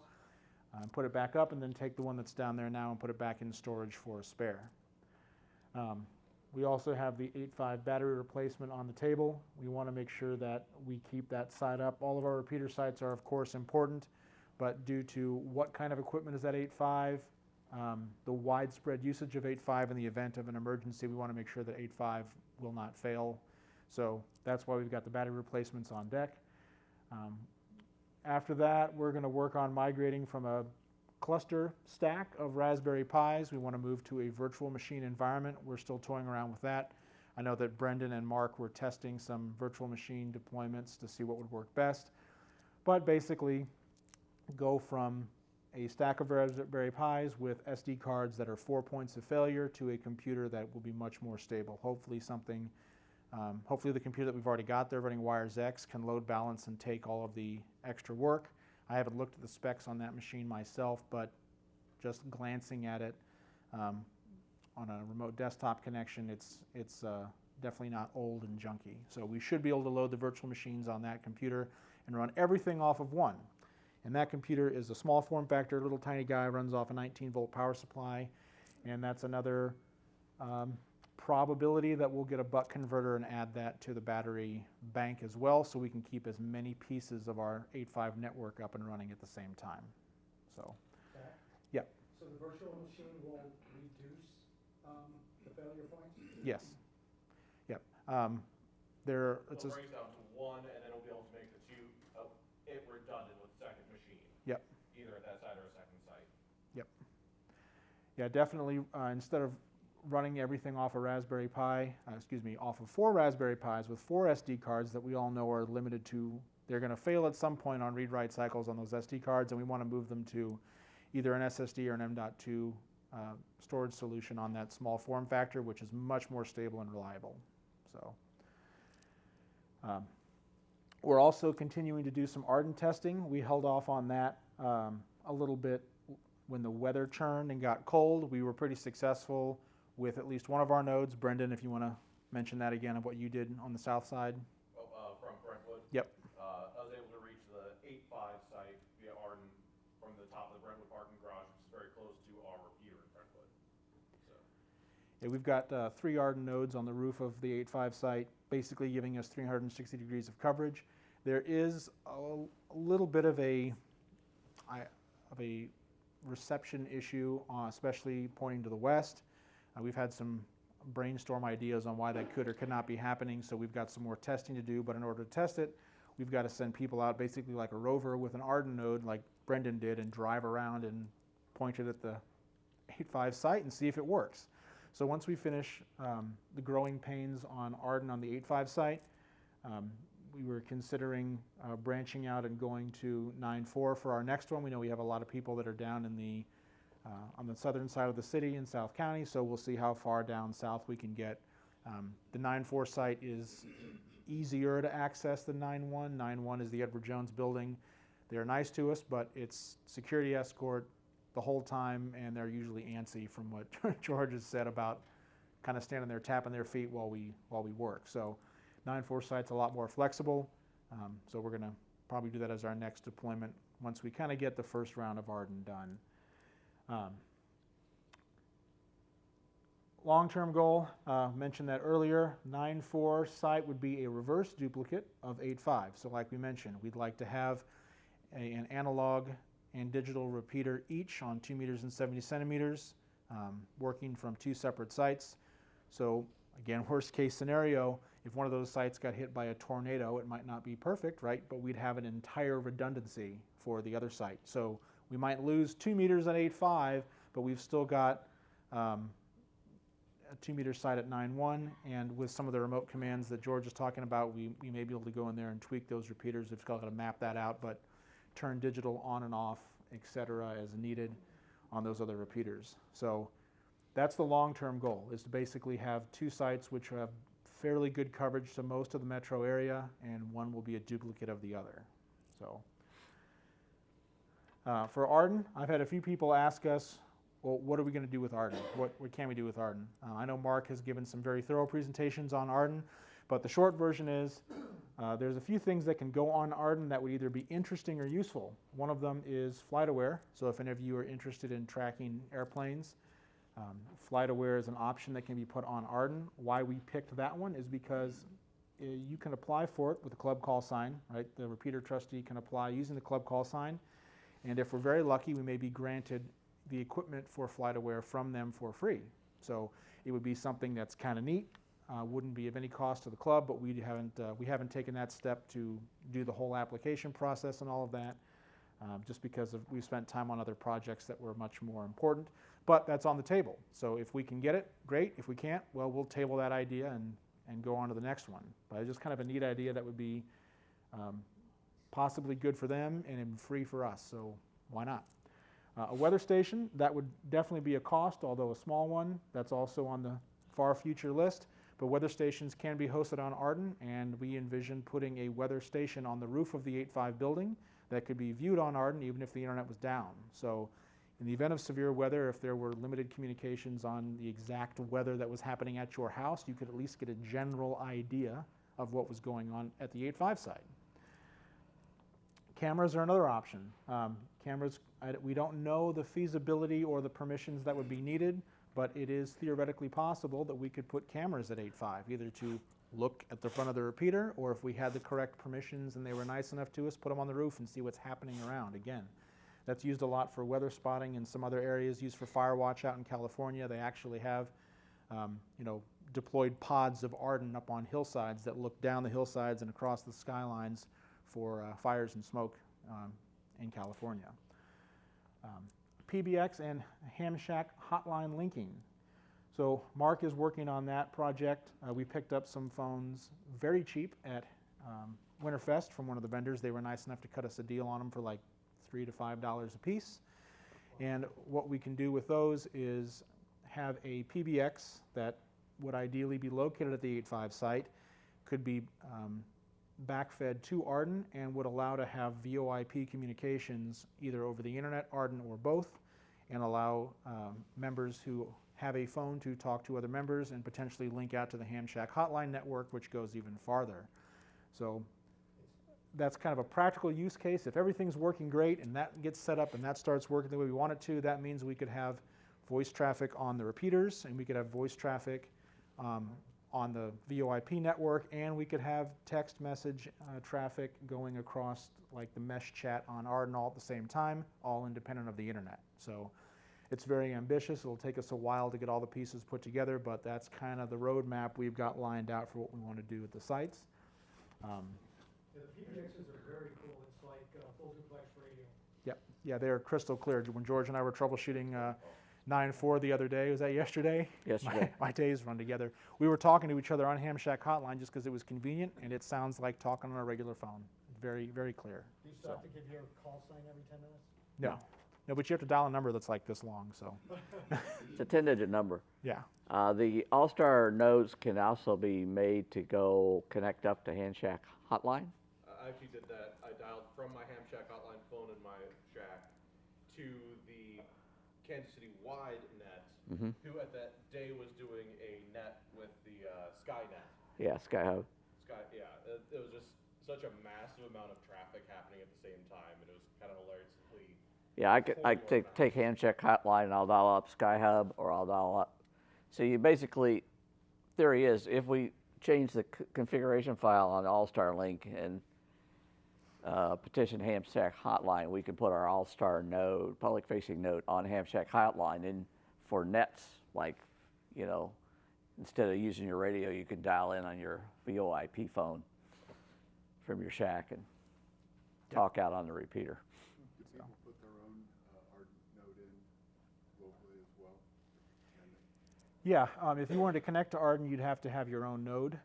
Put it back up and then take the one that's down there now and put it back in storage for a spare. We also have the 8.5 battery replacement on the table. We want to make sure that we keep that site up. All of our repeater sites are of course important, but due to what kind of equipment is at 8.5, the widespread usage of 8.5 in the event of an emergency, we want to make sure that 8.5 will not fail. So that's why we've got the battery replacements on deck. After that, we're going to work on migrating from a cluster stack of Raspberry Pis. We want to move to a virtual machine environment. We're still toying around with that. I know that Brendan and Mark were testing some virtual machine deployments to see what would work best. But basically, go from a stack of Raspberry Pis with SD cards that are 4 points of failure to a computer that will be much more stable. Hopefully the computer that we've already got there running WiresX can load balance and take all of the extra work. I haven't looked at the specs on that machine myself, but just glancing at it on a remote desktop connection, it's definitely not old and junky. So we should be able to load the virtual machines on that computer and run everything off of one. And that computer is a small form factor, little tiny guy, runs off a 19-volt power supply, and that's another probability that we'll get a buck converter and add that to the battery bank as well, so we can keep as many pieces of our 8.5 network up and running at the same time. So, Zach? Yep. So the virtual machine will reduce the failure points? Yes. Yep. It's It'll bring it down to one, and then it'll be able to make the two, it redundant with the second machine. Yep. Either at that site or a second site. Yep. Yeah, definitely. Instead of running everything off a Raspberry Pi, off of 4 Raspberry Pis with 4 SD cards that we all know are limited to, they're going to fail at some point on read-write cycles on those SD cards, and we want to move them to either an SSD or an M.2 storage solution on that small form factor, which is much more stable and reliable. So, we're also continuing to do some Arden testing. We held off on that a little bit when the weather turned and got cold. We were pretty successful with at least one of our nodes. Brendan, if you want to mention that again of what you did on the south side. From Brentwood. Yep. I was able to reach the 8.5 site via Arden from the top of the Brentwood parking garage, which is very close to our repeater in Brentwood. So. Yeah, we've got 3 Arden nodes on the roof of the 8.5 site, basically giving us 360 degrees of coverage. There is a little bit of a reception issue, especially pointing to the west. We've had some brainstorm ideas on why that could or could not be happening, so we've got some more testing to do, but in order to test it, we've got to send people out basically like a rover with an Arden node like Brendan did and drive around and point it at the 8.5 site and see if it works. So once we finish the growing pains on Arden on the 8.5 site, we were considering branching out and going to 9.4 for our next one. We know we have a lot of people that are down in the on the southern side of the city in South County, so we'll see how far down south we can get. The 9.4 site is easier to access than 9.1. 9.1 is the Edward Jones building. They're nice to us, but it's security escort the whole time, and they're usually antsy from what George has said about kind of standing there tapping their feet while we work. So 9.4 site's a lot more flexible, so we're going to probably do that as our next deployment once we kind of get the first round of Arden done. Long-term goal, mentioned that earlier, 9.4 site would be a reverse duplicate of 8.5. So like we mentioned, we'd like to have an analog and digital repeater each on 2 meters and 70 centimeters, working from 2 separate sites. So again, worst case scenario, if one of those sites got hit by a tornado, it might not be perfect, right? But we'd have an entire redundancy for the other site. So we might lose 2 meters at 8.5, but we've still got a 2 meter site at 9.1, and with some of the remote commands that George is talking about, we may be able to go in there and tweak those repeaters. We've got to map that out, but turn digital on and off, etc., as needed on those other repeaters. So that's the long-term goal, is to basically have 2 sites which have fairly good coverage to most of the metro area, and one will be a duplicate of the other. So for Arden, I've had a few people ask us, well, what are we going to do with Arden? What can we do with Arden? I know Mark has given some very thorough presentations on Arden, but the short version is there's a few things that can go on Arden that would either be interesting or useful. One of them is FlightAware. So if any of you are interested in tracking airplanes, FlightAware is an option that can be put on Arden. Why we picked that one is because you can apply for it with a club call sign, right? The repeater trustee can apply using the club call sign, and if we're very lucky, we may be granted the equipment for FlightAware from them for free. So it would be something that's kind of neat. Wouldn't be of any cost to the club, but we haven't taken that step to do the whole application process and all of that, just because we've spent time on other projects that were much more important. But that's on the table. So if we can get it, great. If we can't, well, we'll table that idea and go on to the next one. But it's just kind of a neat idea that would be possibly good for them and free for us. So why not? A weather station, that would definitely be a cost, although a small one. That's also on the far future list. But weather stations can be hosted on Arden, and we envision putting a weather station on the roof of the 8.5 building that could be viewed on Arden even if the internet was down. So in the event of severe weather, if there were limited communications on the exact weather that was happening at your house, you could at least get a general idea of what was going on at the 8.5 site. Cameras are another option. Cameras, we don't know the feasibility or the permissions that would be needed, but it is theoretically possible that we could put cameras at 8.5, either to look at the front of the repeater, or if we had the correct permissions and they were nice enough to us, put them on the roof and see what's happening around. Again, that's used a lot for weather spotting in some other areas, used for fire watch out in California. They actually have deployed pods of Arden up on hillsides that look down the hillsides and across the skylines for fires and smoke in California. PBX and Ham Shack hotline linking. So Mark is working on that project. We picked up some phones very cheap at Winterfest from one of the vendors. They were nice enough to cut us a deal on them for like $3 to $5 a piece. And what we can do with those is have a PBX that would ideally be located at the 8.5 site, could be backfed to Arden, and would allow to have VoIP communications either over the internet, Arden, or both, and allow members who have a phone to talk to other members and potentially link out to the Ham Shack hotline network, which goes even farther. So that's kind of a practical use case. If everything's working great and that gets set up and that starts working the way we want it to, that means we could have voice traffic on the repeaters, and we could have voice traffic on the VoIP network, and we could have text message traffic going across like the mesh chat on Arden all at the same time, all independent of the internet. So it's very ambitious. It'll take us a while to get all the pieces put together, but that's kind of the roadmap we've got lined out for what we want to do at the sites. The PBXs are very cool. It's like full duplex radio. Yeah, they're crystal clear. When George and I were troubleshooting 9-4 the other day. Was that yesterday? Yesterday. My days run together. We were talking to each other on Ham Shack Hotline just because it was convenient, and it sounds like talking on a regular phone. Very, very clear. Do you still have to give your call sign every 10 minutes? No, no, but you have to dial a number that's like this long. So, It's a 10-digit number. yeah. The All-Star nodes can also be made to go connect up to Handshack Hotline. I actually did that. I dialed from my Ham Shack hotline phone in my shack to the Kansas City wide net, who at that day was doing a net with the Skynet. Yeah, Skyhub. It was just such a massive amount of traffic happening at the same time, and it was kind of hilariously. Yeah, I could take Handshack Hotline and I'll dial up Skyhub, or I'll dial up. So you basically, theory is, if we change the configuration file on All-Star Link and petition Hamshack Hotline, we can put our All-Star node, public-facing node, on Hamshack Hotline. And for nets, like, you know, instead of using your radio, you can dial in on your VoIP phone from your shack and talk out on the repeater. Do people put their own Ardent node in locally as well? Yeah, if you wanted to connect to Arden, you'd have to have your own node.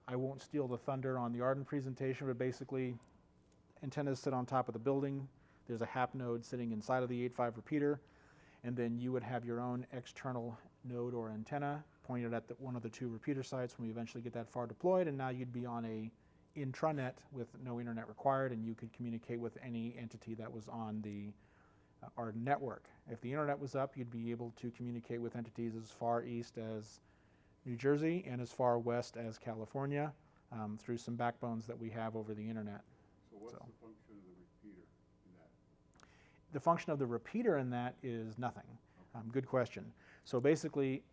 I won't steal the thunder on the Arden presentation, but basically, antennas sit on top of the building. There's a HAP node sitting inside of the 8.5 repeater, and then you would have your own external node or antenna pointed at one of the two repeater sites when we eventually get that far deployed, and now you'd be on a intranet with no internet required, and you could communicate with any entity that was on the Arden network. If the internet was up, you'd be able to communicate with entities as far east as New Jersey and as far west as California through some backbones that we have over the internet. So what's the function of the repeater in that? The function of the repeater in that is nothing. Good question. So basically,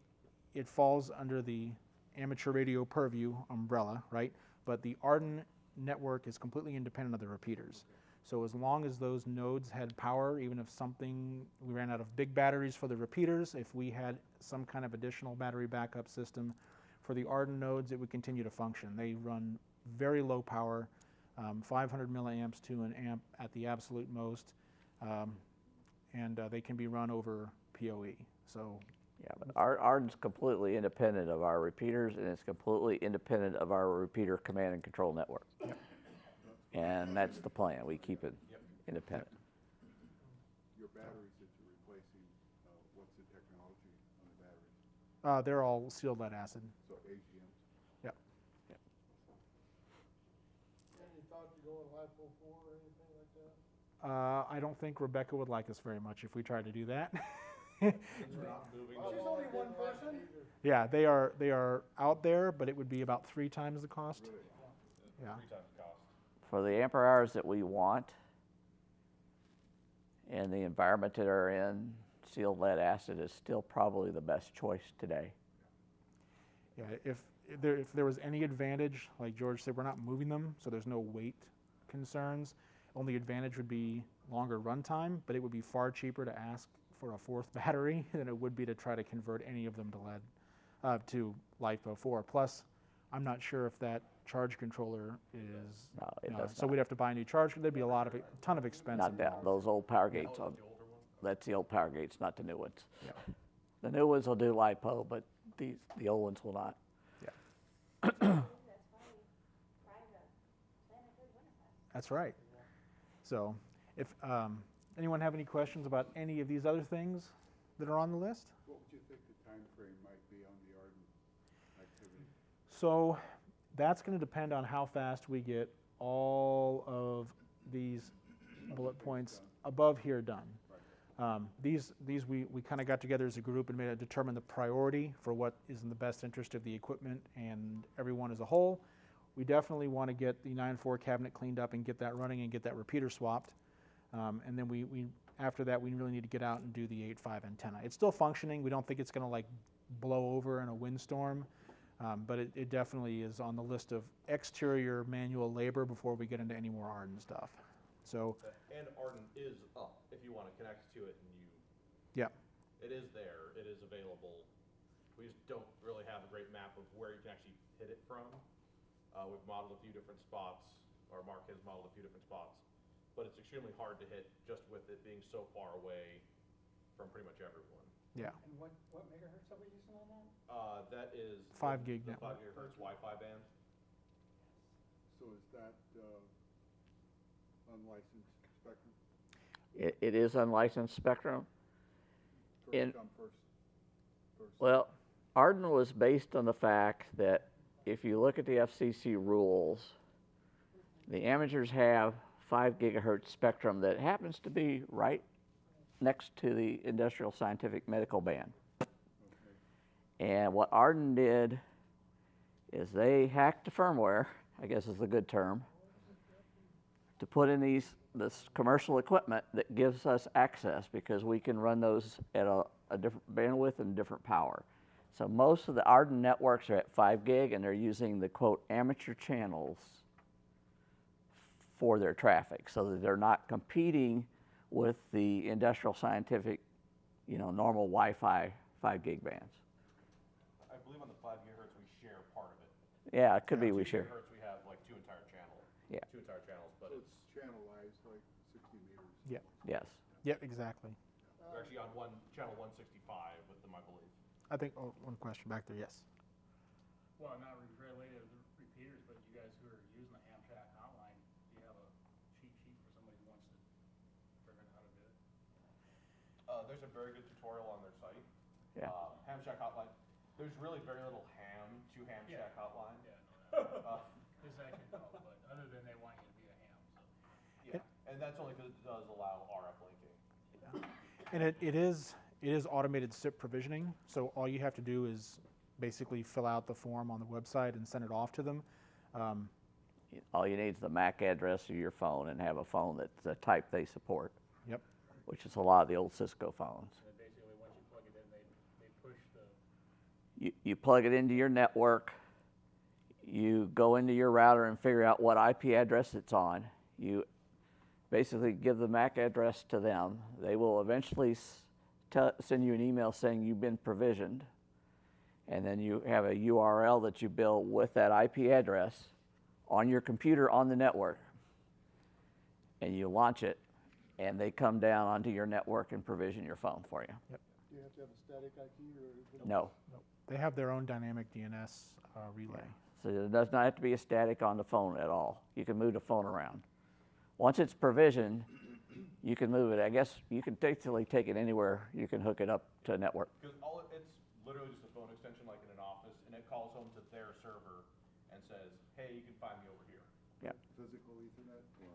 it falls under the amateur radio purview umbrella, right? But the Arden network is completely independent of the repeaters. So as long as those nodes had power, even if we ran out of big batteries for the repeaters, if we had some kind of additional battery backup system for the Arden nodes, it would continue to function. They run very low power, 500 milliamps to an amp at the absolute most, and they can be run over PoE. So, Yeah, but Arden's completely independent of our repeaters, and it's completely independent of our repeater command and control network. Yep. And that's the plan. We keep it independent. Your batteries that you're replacing, what's the technology on the batteries? they're all sealed lead acid. So AGMs? Yep. Any thought to go on LiPo4 or anything like that? I don't think Rebecca would like us very much if we tried to do that. Since we're not moving She's the only one person? Yeah, they are out there, but it would be about 3 times the cost. Yeah. 3 times the cost. For the ampere hours that we want and the environment that are in, sealed lead acid is still probably the best choice today. Yeah, if there was any advantage, like George said, we're not moving them, so there's no weight concerns. Only advantage would be longer runtime, but it would be far cheaper to ask for a 4th battery than it would be to try to convert any of them to lead to LiPo4. Plus, I'm not sure if that charge controller is. No, it does so not. we'd have to buy a new charge. There'd be a ton of expense Not that, involved. those old power gates. That's the older one. That's the old power gates, not the new ones. Yeah. The new ones will do LiPo, but the old ones will not. That's why we try to plan a good winter fest. That's right. So, if anyone have any questions about any of these other things that are on the list? What would you think the time frame might be on the Arden activity? So, that's going to depend on how fast we get all of these bullet points above here done. These we kind of got together as a group and determined the priority for what is in the best interest of the equipment and everyone as a whole. We definitely want to get the 9.4 cabinet cleaned up and get that running and get that repeater swapped. And then we after that, we really need to get out and do the 8.5 antenna. It's still functioning. We don't think it's going to like blow over in a windstorm, but it definitely is on the list of exterior manual labor before we get into any more Arden stuff. So, And Arden is up if you want to connect to it, and yeah. it is there. It is available. We just don't really have a great map of where you can actually hit it from. We've modeled a few different spots, or Mark has modeled a few different spots, but it's extremely hard to hit just with it being so far away from pretty much everyone. Yeah. And what megahertz are we using on that? That is 5 gig the network. 5 gigahertz Wi-Fi band. So is that, unlicensed spectrum? It is unlicensed spectrum. In- First come, first. Well, Arden was based on the fact that if you look at the FCC rules, the amateurs have 5 gigahertz spectrum that happens to be right next to the industrial scientific medical band. And what Arden did is they hacked the firmware, I guess is the good term, to put in this commercial equipment that gives us access because we can run those at a different bandwidth and different power. So most of the Arden networks are at 5 gig and they're using the quote amateur channels for their traffic so that they're not competing with the industrial scientific, normal Wi-Fi 5 gig bands. I believe on the 5 gigahertz we share part of it. Yeah, it could be 2 we share. gigahertz we have like two entire channels. Yeah. Two entire channels, but So it's it's channelized like 60 meters. Yeah. Yes. Yep, exactly. we're actually on channel 165 with them, I believe. I think, one question back there, yes. Well, not related to the repeaters, but you guys who are using the Ham Shack hotline, do you have a cheat sheet for somebody who wants to figure out how to do it? There's a very good tutorial on their site. Yeah. Ham Shack hotline. There's really very little ham to Ham Yeah. Shack hotline. Yeah, no, that, this I can know, but other than they want you to be a ham, so. Yeah, and that's only because it does allow RF linking. And it is automated SIP provisioning, so all you have to do is basically fill out the form on the website and send it off to them. All you need is the MAC address of your phone and have a phone that's the type they support. Yep. Which is a lot of the old Cisco phones. And then basically, once you plug it in, they push the, You plug it into your network, you go into your router and figure out what IP address it's on. You basically give the MAC address to them. They will eventually send you an email saying you've been provisioned. And then you have a URL that you build with that IP address on your computer on the network. And you launch it, and they come down onto your network and provision your phone for you. Do you have to have a static IP or? No. They have their own dynamic DNS relay. So it does not have to be a static on the phone at all. You can move the phone around. Once it's provisioned, you can move it. I guess you can basically take it anywhere. You can hook it up to a network. Because it's literally just a phone extension like in an office, and it calls home to their server and says, hey, you can find me over here. Physical Ethernet or?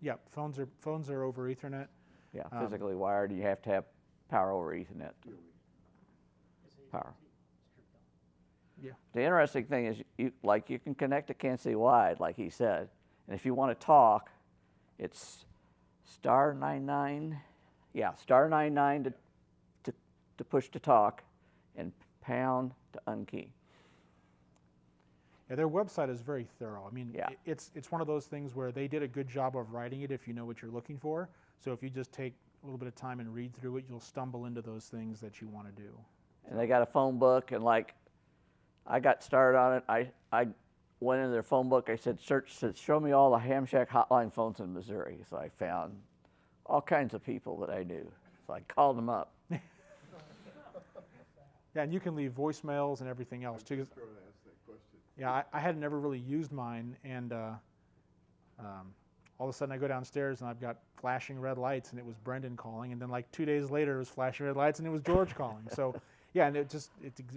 Yeah, phones are over Ethernet. Yeah, physically wired. You have to have power over Ethernet. Power. Yeah. The interesting thing is, you can connect to Kansas City wide, like he said, and if you want to talk, it's star 99. Yeah, star 99 to push to talk, and pound to unkey. Yeah, their website is very thorough. I mean, Yeah. it's one of those things where they did a good job of writing it if you know what you're looking for. So if you just take a little bit of time and read through it, you'll stumble into those things that you want to do. And they got a phone book, and I got started on it. I went into their phone book. I said, show me all the Ham Shack hotline phones in Missouri. So I found all kinds of people that I knew. So I called them up. Yeah, and you can leave voicemails and everything else too. Just going to ask that question. Yeah, I had never really used mine, and all of a sudden I go downstairs and I've got flashing red lights, and it was Brendan calling, and then like 2 days later it was flashing red lights and it was George calling. So yeah, and it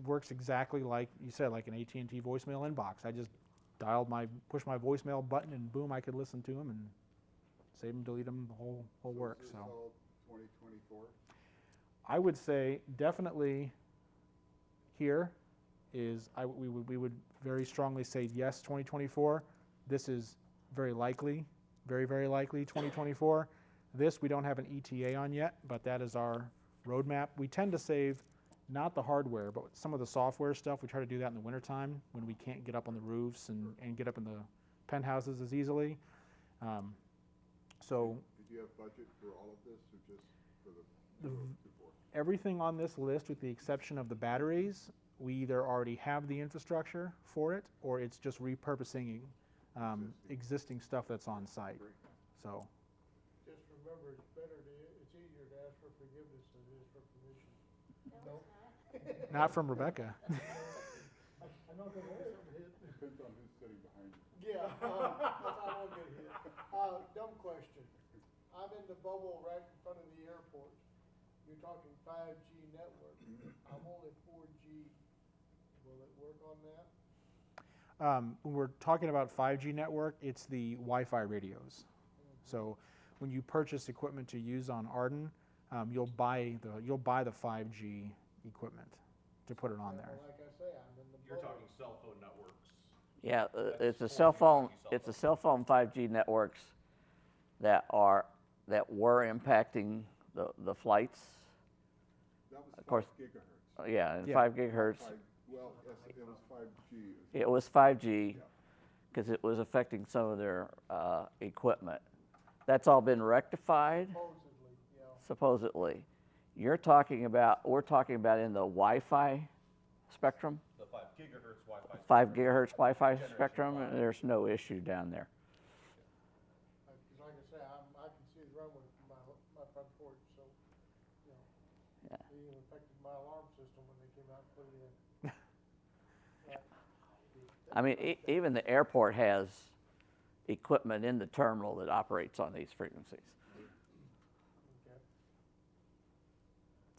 works exactly like you said, like an AT&T voicemail inbox. I just pushed my voicemail button, and boom, I could listen to them and save them, delete them, the whole works. Is this all 2024? I would say definitely here is we would very strongly say yes, 2024. This is very likely, very, very likely 2024. This we don't have an ETA on yet, but that is our roadmap. We tend to save not the hardware, but some of the software stuff. We try to do that in the wintertime when we can't get up on the roofs and get up in the penthouses as easily. So Did you have budget for all of this or just for the 2024? everything on this list, with the exception of the batteries, we either already have the infrastructure for it, or it's just repurposing existing stuff that's on site. Great. So Just remember, it's easier to ask for forgiveness than it is for Not from Rebecca. I know the way. Depends on who's sitting behind you. Yeah, I won't get hit. Dumb question. I'm in the bubble right in front of the airport. You're talking 5G network. I'm only 4G. Will it work on that? When we're talking about 5G network, it's the Wi-Fi radios. So when you purchase equipment to use on Arden, you'll buy the 5G equipment to put it on there. Well, like I say, I'm in the You're bubble. talking cell phone networks. Yeah, it's a That's cell phone. 4G cell It's a cell phone 5G networks that were impacting the flights. That was Of course. 5 gigahertz. Yeah, and Yeah. 5 gigahertz. Well, it was 5G. It was 5G Yeah. because it was affecting some of their equipment. That's all been rectified, Supposedly, yeah. supposedly. We're talking about in the Wi-Fi spectrum, The 5 gigahertz Wi-Fi. 5 gigahertz Wi-Fi Generation spectrum, five. and there's no issue down there. Because like I say, I can see the runway from my front porch, so, you know. Yeah. It even affected my alarm system when they came out and put it in. I mean, even the airport has equipment in the terminal that operates on these frequencies. Okay.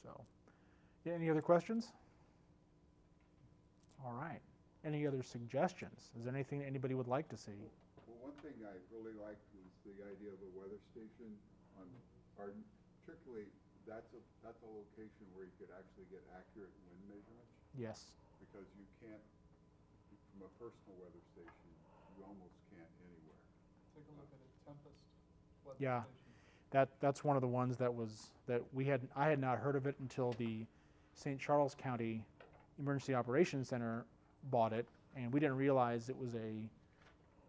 So, yeah, any other questions? All right. Any other suggestions? Is there anything anybody would like to see? Well, one thing I really liked was the idea of a weather station on Arden. Particularly, that's a location where you could actually get accurate wind measurements, Yes. because you can't, from a personal weather station, you almost can't anywhere. Take a look at a Tempest weather Yeah. station. That's one of the ones that I had not heard of it until the St. Charles County Emergency Operations Center bought it, and we didn't realize it was a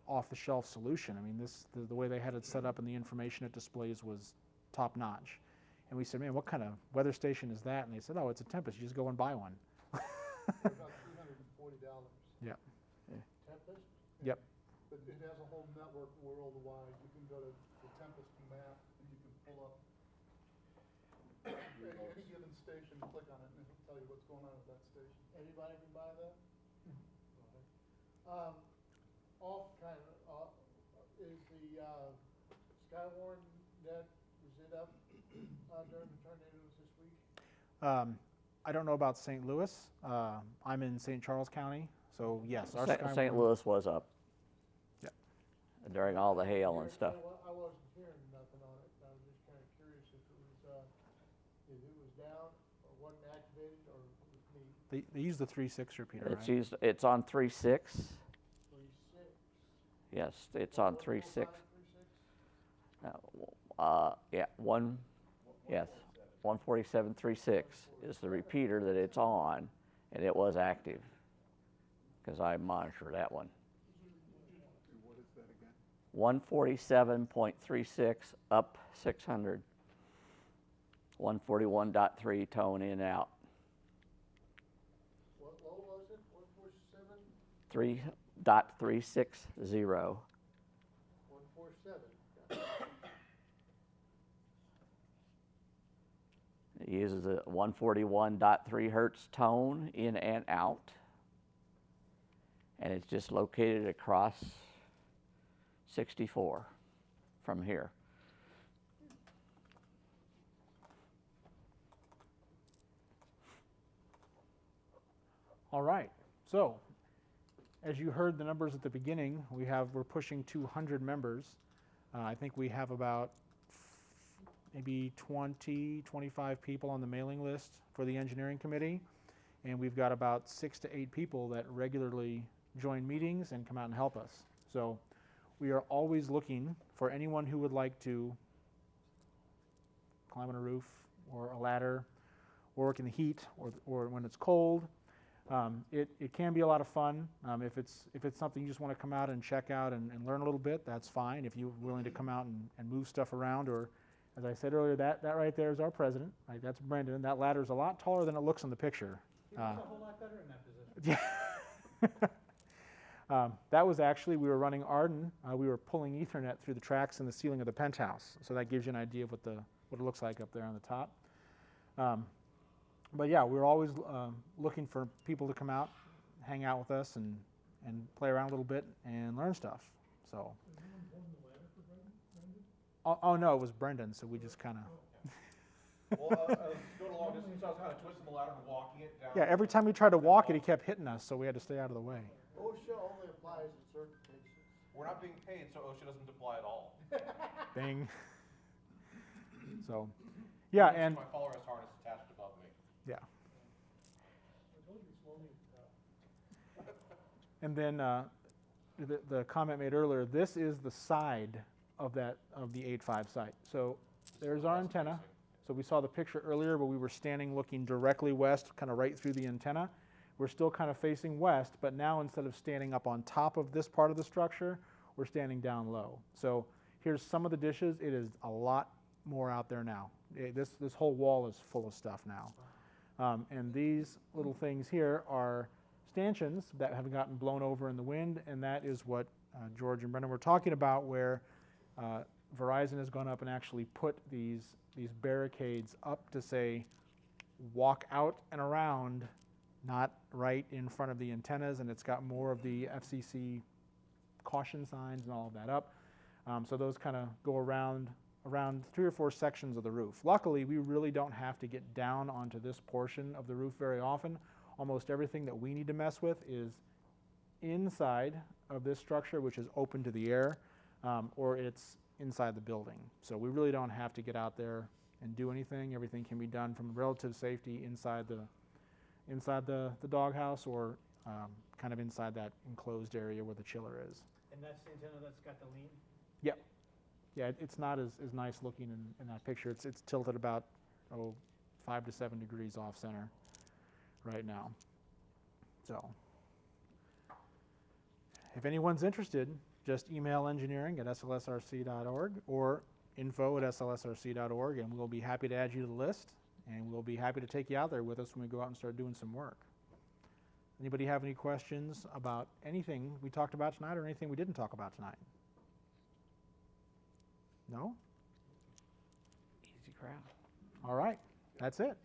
off-the-shelf solution. I mean, the way they had it set up and the information it displays was top-notch. And we said, man, what kind of weather station is that? And they said, oh, it's a Tempest. You just go and buy one. For about $340. Yeah. Tempest? Yep. But it has a whole network worldwide. You can go to the Tempest map and you can pull up any given station, click on it, and it'll tell you what's going on at that station. Anybody can buy that? Is the Skywarn net, is it up during the tornadoes this week? I don't know about St. Louis. I'm in St. Charles County, so yes, our St. Skywarn- Louis was up. Yep. During all the hail and stuff. I wasn't hearing nothing on it. I was just kind of curious if it was down or wasn't activated or if it was me. They use the 3.6 repeater, It's right? used. It's on 3.6. 3.6. Yes, it's on 3.6. 3.6? Yeah, 147.36 is the repeater that it's on, and it was active because I monitor that one. And what is that again? 147.36 up 600. 141.3 tone in out. What low was it? 147? 3.360. 147. It uses a 141.3 hertz tone in and out. And it's just located across 64 from here. All right. So, as you heard the numbers at the beginning, we're pushing 200 members. I think we have about maybe 20, 25 people on the mailing list for the engineering committee, and we've got about 6 to 8 people that regularly join meetings and come out and help us. So we are always looking for anyone who would like to climb on a roof or a ladder, or work in the heat, or when it's cold. It can be a lot of fun. If it's something you just want to come out and check out and learn a little bit, that's fine. If you're willing to come out and move stuff around, or as I said earlier, that right there is our president. Right, that's Brendan. That ladder is a lot taller than it looks in the picture. He was a whole lot better in that position. Yeah. That was actually, we were running Arden. We were pulling Ethernet through the tracks in the ceiling of the penthouse. So that gives you an idea of what it looks like up there on the top. but yeah, we're always looking for people to come out, hang out with us, and play around a little bit and learn stuff. So. Oh no, it was Brendan. So we just kind of. Well, I was going a long distance, so I was kind of twisting the ladder and walking it down. Yeah, every time we tried to walk it, he kept hitting us, so we had to stay out of the way. OSHA only applies in certain cases. We're not being paid, so OSHA doesn't apply at all. Bing. So, yeah, and My follower has harness attached above me. yeah, I told you it's lonely. and then the comment made earlier. This is the side of the 8.5 site. So there's our antenna. So we saw the picture earlier, but we were standing looking directly west, kind of right through the antenna. We're still kind of facing west, but now instead of standing up on top of this part of the structure, we're standing down low. So here's some of the dishes. It is a lot more out there now. This whole wall is full of stuff now. And these little things here are stanchions that have gotten blown over in the wind, and that is what George and Brendan were talking about, where Verizon has gone up and actually put these barricades up to say, walk out and around, not right in front of the antennas, and it's got more of the FCC caution signs and all of that up. So those kind of go around 3 or 4 sections of the roof. Luckily, we really don't have to get down onto this portion of the roof very often. Almost everything that we need to mess with is inside of this structure, which is open to the air, or it's inside the building. So we really don't have to get out there and do anything. Everything can be done from relative safety inside the doghouse, or kind of inside that enclosed area where the chiller is. And that's the antenna that's got the lean? Yep. Yeah, it's not as nice looking in that picture. It's tilted about 5 to 7 degrees off center right now. So if anyone's interested, just email engineering@slsrc.org or info@slsrc.org, and we'll be happy to add you to the list, and we'll be happy to take you out there with us when we go out and start doing some work. Anybody have any questions about anything we talked about tonight or anything we didn't talk about tonight? No? Easy crowd. All right, that's it.